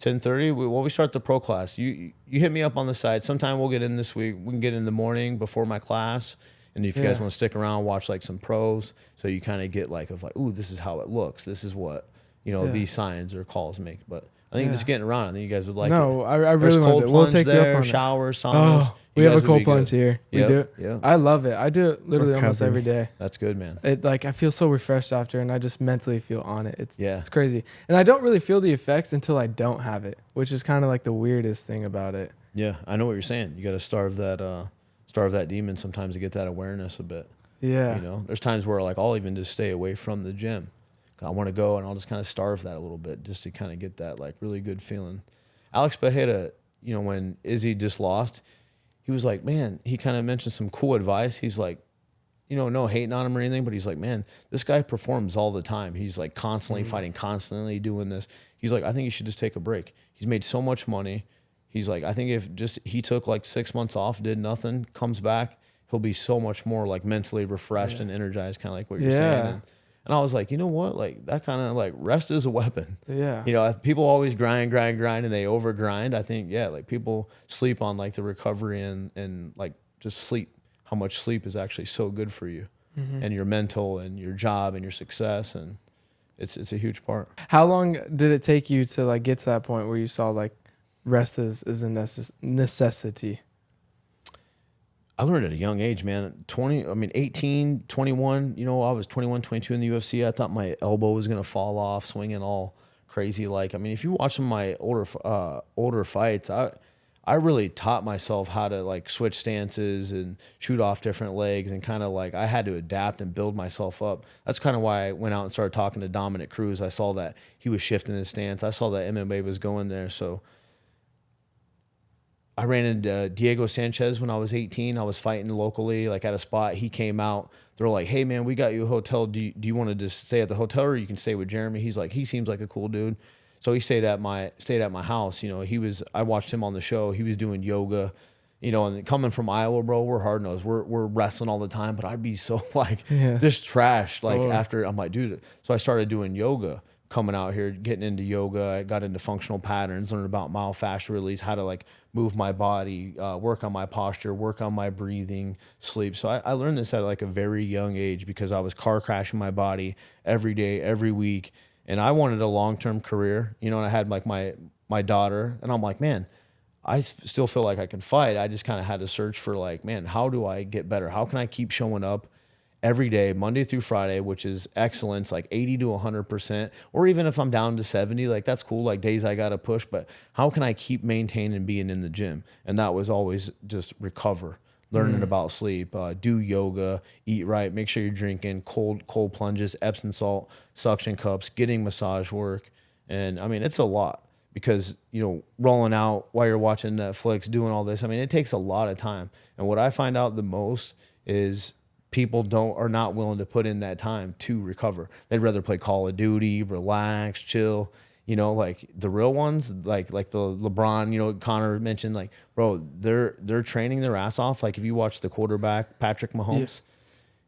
10:30. We start the pro class. You hit me up on the side. Sometime we'll get in this week. We can get in the morning before my class. And if you guys want to stick around, watch like some pros, so you kind of get like ooh, this is how it looks. This is what, you know, these signs or calls make. But I think just getting around, I think you guys would like it. I really want it. We'll take you up on it. Showers, saunas. We have a cold plunge here. We Yep, do. yeah. I love it. I do it literally almost every day. That's good, man. It like I feel so refreshed after, and I just mentally feel on it. It's crazy, and I don't really feel the effects until I don't have it, which is kind of like the weirdest thing about it. Yeah, I know what you're saying. You got to starve that demon sometimes to get that awareness a bit. Yeah, you know, there's times where like I'll even just stay away from the gym. I want to go, and I'll just kind of starve that a little bit just to kind of get that like really good feeling. Alex Bejeda, you know, when Izzy just lost, he was like, man, he kind of mentioned some cool advice. He's like, you know, no hating on him or anything, but he's like, man, this guy performs all the time. He's like constantly fighting, constantly doing this. He's like, I think you should just take a break. He's made so much money. He's like, I think if just he took like 6 months off, did nothing, comes back, he'll be so much more like mentally refreshed and energized, kind of like what you're saying. And I was like, you know what? Like that kind of like rest is a weapon. Yeah. You know, people always grind, and they over grind. I think, like people sleep on like the recovery and like just sleep, how much sleep is actually so good for you. and your mental and your job and your success. And it's a huge part. How long did it take you to like get to that point where you saw like rest is a necessity? I learned at a young age, man. 18, 21, I was 21, 22 in the UFC. I thought my elbow was going to fall off, swinging all crazy. If you watch some of my older fights, I really taught myself how to like switch stances and shoot off different legs, and kind of like I had to adapt and build myself up. That's kind of why I went out and started talking to Dominic Cruz. I saw that he was shifting his stance. I saw that MMA was going there. So I ran into Diego Sanchez when I was 18. I was fighting locally, like at a spot. He came out. They're like, "Hey man, we got you a hotel. Do you want to just stay at the hotel, or you can stay with Jeremy?" He's like, he seems like a cool dude. So he stayed at my house. I watched him on the show. He was doing yoga, and coming from Iowa, bro, we're hard nosed. We're wrestling all the time, but I'd be so just trashed. After I'm like, dude. So I started doing yoga. Coming out here, getting into yoga, I got into functional patterns, learned about myofascial release, how to like move my body, work on my posture, work on my breathing, sleep. So I learned this at like a very young age because I was car crashing my body every day, every week. And I wanted a long-term career, and I had like my daughter, and I'm like, man, I still feel like I can fight. I just kind of had to search for like, man, how do I get better? How can I keep showing up every day, Monday through Friday, which is excellence, like 80 to 100%, or even if I'm down to 70, like that's cool, like days I got to push, but how can I keep maintaining being in the gym? And that was always just recover, learning about sleep, do yoga, eat right, make sure you're drinking cold plunges, Epsom salt, suction cups, getting massage work. And I mean, it's a lot because, rolling out while you're watching Netflix, doing all this, I mean, it takes a lot of time. And what I find out the most is people are not willing to put in that time to recover. They'd rather play Call of Duty, relax, chill. Like the real ones, like the LeBron, Conor mentioned, like, bro, they're training their ass off. Like if you watch the quarterback, Patrick Mahomes,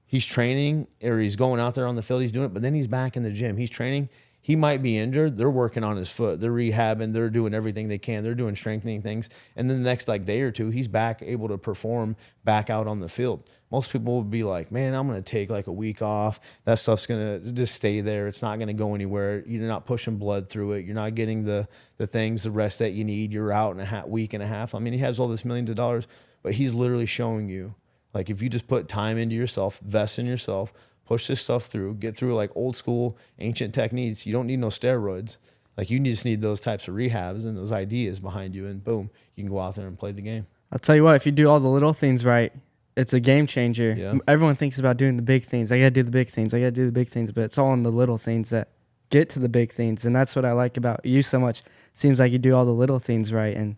he's training, or he's going out there on the field, he's doing it, but then he's back in the gym. He's training. He might be injured. They're working on his foot. They're rehabbing. They're doing everything they can. They're doing strengthening things. And then the next day or two, he's back able to perform back out on the field. Most people would be like, man, I'm going to take like a week off. That stuff's going to just stay there. It's not going to go anywhere. You're not pushing blood through it. You're not getting the rest that you need. You're out in a week and a half. I mean, he has all this millions of dollars, but he's literally showing you, like, if you just put time into yourself, invest in yourself, push this stuff through, get through like old school, ancient techniques. You don't need no steroids. Like you just need those types of rehabs and those ideas behind you, and boom, you can go out there and play the game. I'll tell you what, if you do all the little things right, it's a game changer. Yeah. Everyone thinks about doing the big things. I got to do the big things. But it's all in the little things that get to the big things. And that's what I like about you so much. Seems like you do all the little things right. And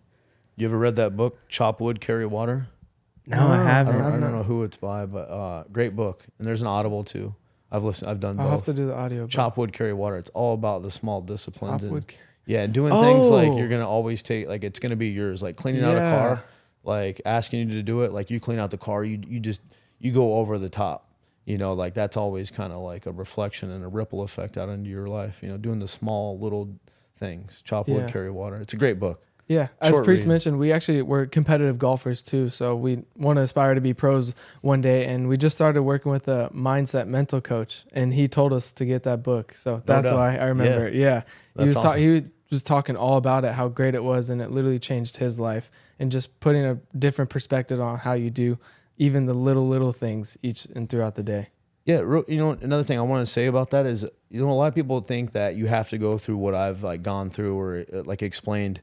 you ever read that book, Chop Wood, Carry Water? No, I haven't. I don't know who it's by, but great book. And there's an Audible too. I've done both. I'll have to do the audio. Chop Wood, Carry Water. It's all about the small disciplines. Doing things like you're going to always take, like it's going to be yours. Like cleaning out a car, like asking you to do it. Like you clean out the car, you go over the top. Like that's always kind of like a reflection and a ripple effect out into your life. Doing the small little things. Chop Wood, Carry Water. It's a great book. Yeah, as Priest mentioned, we're competitive golfers too, so we want to aspire to be pros one day, and we just started working with a mindset mental coach, and he told us to get that book, so that's why I remember it. Yeah, he was talking all about it, how great it was, and it literally changed his life, and just putting a different perspective on how you do even the little things each and throughout the day. Yeah, another thing I want to say about that is, a lot of people think that you have to go through what I've like gone through or like explained.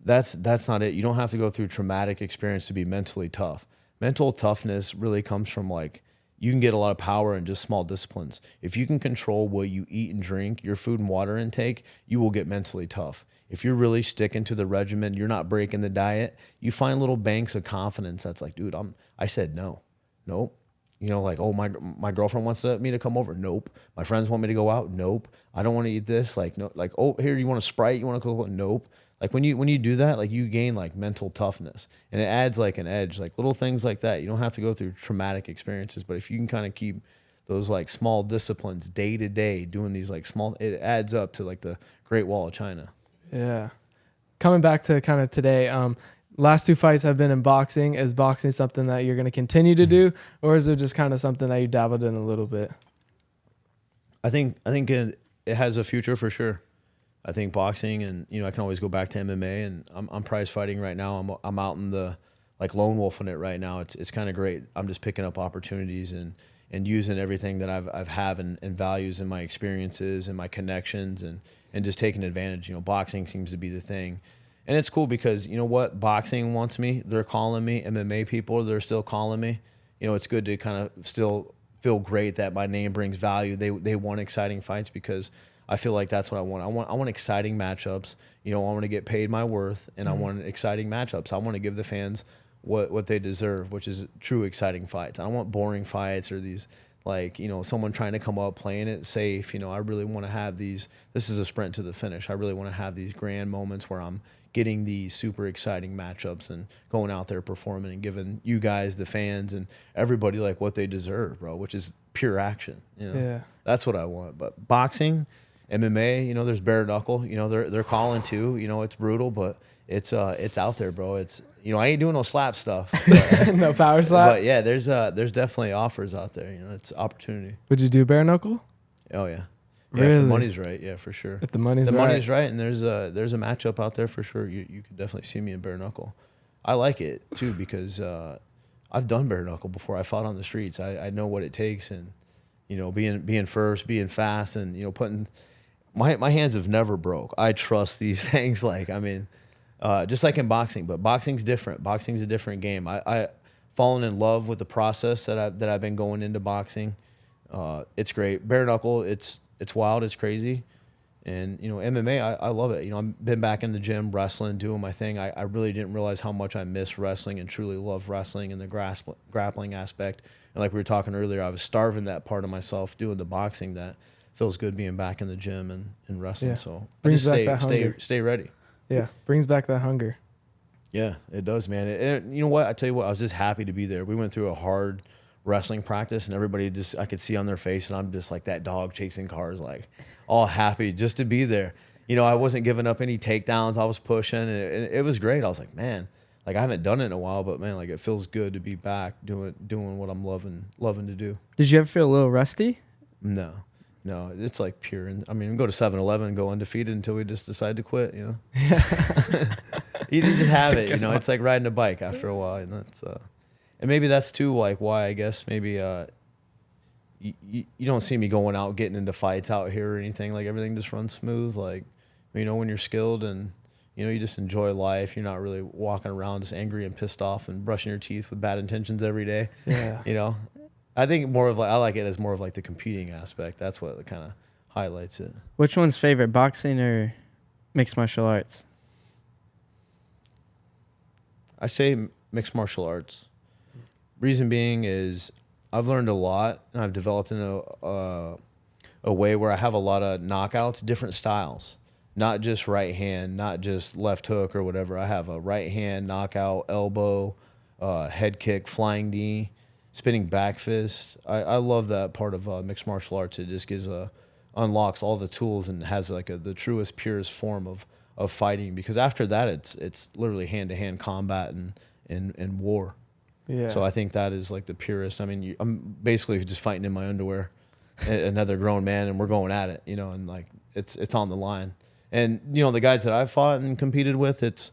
That's not it. You don't have to go through traumatic experience to be mentally tough. Mental toughness really comes from like, you can get a lot of power in just small disciplines. If you can control what you eat and drink, your food and water intake, you will get mentally tough. If you're really sticking to the regimen, you're not breaking the diet, you find little banks of confidence that's like, dude, I said no. Nope. Like, oh, my girlfriend wants me to come over. Nope. My friends want me to go out. Nope. I don't want to eat this. Like, no. Like, oh, here, you want a Sprite? You want to go? Nope. Like when you do that, like you gain like mental toughness, and it adds like an edge, like little things like that. You don't have to go through traumatic experiences, but if you can kind of keep those like small disciplines day to day, doing these like small, it adds up to like the Great Wall of China. Yeah. Coming back to kind of today, last 2 fights have been in boxing. Is boxing something that you're going to continue to do, or is it just kind of something that you dabbled in a little bit? I think it has a future for sure. I think boxing, and I can always go back to MMA, and I'm prize fighting right now. I'm out in the lone wolf in it right now. It's kind of great. I'm just picking up opportunities and using everything that I've have and values in my experiences and my connections and just taking advantage. Boxing seems to be the thing. And it's cool because boxing wants me. They're calling me. MMA people, they're still calling me. It's good to kind of still feel great that my name brings value. They want exciting fights because I feel like that's what I want. I want exciting matchups. I want to get paid my worth, and I want exciting matchups. I want to give the fans what they deserve, which is true exciting fights. I don't want boring fights or these someone trying to come up playing it safe. I really want to have these. This is a sprint to the finish. I really want to have these grand moments where I'm getting these super exciting matchups and going out there performing and giving you guys, the fans, and everybody what they deserve, bro, which is pure action. Yeah. That's what I want. But boxing, MMA, there's bare knuckle. They're calling too. It's brutal, but it's out there, bro. It's I ain't doing no slap stuff. No power slap. But yeah, there's definitely offers out there. It's opportunity. Would you do bare knuckle? Oh yeah. Really? If the money's right, yeah, for sure. If the money's right, and there's a matchup out there for sure. You could definitely see me in bare knuckle. I like it too because I've done bare knuckle before. I fought on the streets. I know what it takes, and being first, being fast, and putting my hands have never broke. I trust these things. Just like in boxing, but boxing's different. Boxing's a different game. I fallen in love with the process that I've been going into boxing. It's great. Bare knuckle, it's wild, it's crazy. And MMA, I love it. I've been back in the gym, wrestling, doing my thing. I really didn't realize how much I miss wrestling and truly love wrestling and the grappling aspect. And like we were talking earlier, I was starving that part of myself doing the boxing. That feels good being back in the gym and wrestling. Yeah. So brings I back just stay ready. Yeah, brings back that hunger. Yeah, it does, man. And you know what? I tell you what, I was just happy to be there. We went through a hard wrestling practice, and everybody I could see on their face, and I'm just like that dog chasing cars, all happy just to be there. I wasn't giving up any takedowns. I was pushing, and it was great. I was like, man, I haven't done it in a while, but man, it feels good to be back doing what I'm loving to do. Did you ever feel a little rusty? No, it's pure. And I mean, we go to 7-Eleven and go undefeated until we just decide to quit. You just have it. It's like riding a bike after a while, and that's and maybe that's too why I guess maybe you don't see me going out getting into fights out here or anything. Everything just runs smooth. When you're skilled and you just enjoy life. You're not really walking around just angry and pissed off and brushing your teeth with bad intentions every day. Yeah. I think more of I like it as more of the competing aspect. That's what kind of highlights it. Which one's favorite, boxing or mixed martial arts? I say mixed martial arts. Reason being is I've learned a lot, and I've developed in a way where I have a lot of knockouts, different styles, not just right hand, not just left hook or whatever. I have a right hand knockout, elbow, head kick, flying knee, spinning back fist. I love that part of mixed martial arts. It just unlocks all the tools and has the truest, purest form of fighting. Because after that, it's literally hand-to-hand combat and war. Yeah. So I think that is the purest. I mean, I'm basically just fighting in my underwear, another grown man, and we're going at it. And it's on the line. And the guys that I've fought and competed with, it's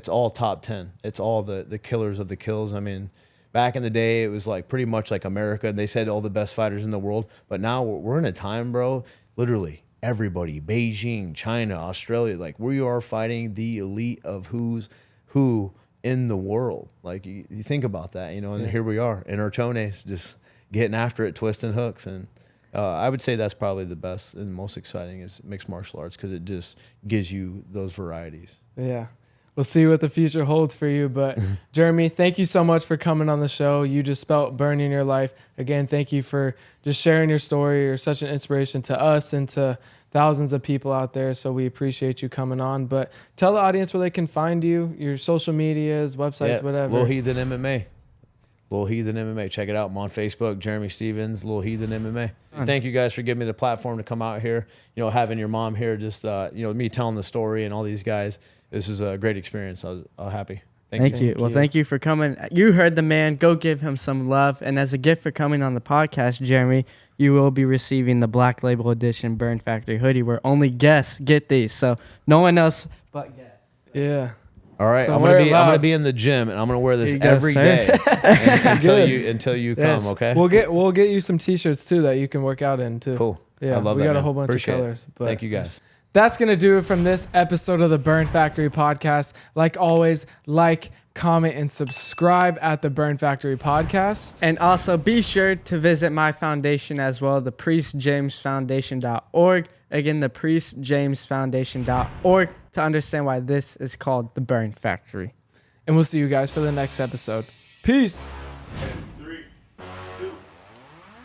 all top 10. It's all the killers of the kills. I mean, back in the day, it was pretty much like America. They said all the best fighters in the world. But now we're in a time, bro, literally everybody, Beijing, China, Australia, we are fighting the elite of who's who in the world. You think about that, and here we are in our chones just getting after it, twisting hooks. And I would say that's probably the best and most exciting is mixed martial arts because it just gives you those varieties. Yeah. We'll see what the future holds for you. But Jeremy, thank you so much for coming on the show. You just spelt burn in your life. Again, thank you for just sharing your story. You're such an inspiration to us and to thousands of people out there. So we appreciate you coming on. But tell the audience where they can find you, your social medias, websites, whatever. Lil Heathen MMA. Lil Heathen MMA. Check it out. I'm on Facebook, Jeremy Stevens, Lil Heathen MMA. Thank you guys for giving me the platform to come out here. Having your mom here, just me telling the story and all these guys. This is a great experience. I was happy. Thank you. Well, thank you for coming. You heard the man. Go give him some love. And as a gift for coming on the podcast, Jeremy, you will be receiving the Black Label Edition Burn Factory hoodie where only guests get these. So no one else but guests. Yeah. All right, So I'm gonna be in the gym and I'm gonna wear this every day until you come. Okay. We'll get you some t-shirts too that you can work out in too. Cool. Yeah, I love we that, got a man. whole bunch Appreciate of colors. it. Thank you guys. That's going to do it from this episode of the Burn Factory podcast. Like always, like, comment, and subscribe at the Burn Factory podcast. And also be sure to visit my foundation as well, the priestjamesfoundation.org. Again, the priestjamesfoundation.org to understand why this is called the Burn Factory. And we'll see you guys for the next episode. Peace. 3, 2.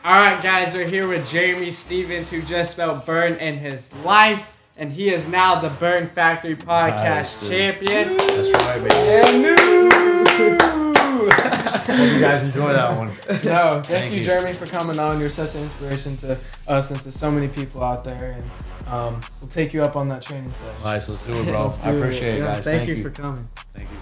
All right, guys, we're here with Jeremy Stevens, who just felt burned in his life. And he is now the Burn Factory podcast champion. That's right, baby. And new. Hope you guys enjoy that one. No, thank you, Jeremy, for coming on. You're such an inspiration to us and to so many people out there. And we'll take you up on that training session. Nice, let's do it, bro. Let's do I appreciate it, Yeah, guys. Thank you for coming. Thank you.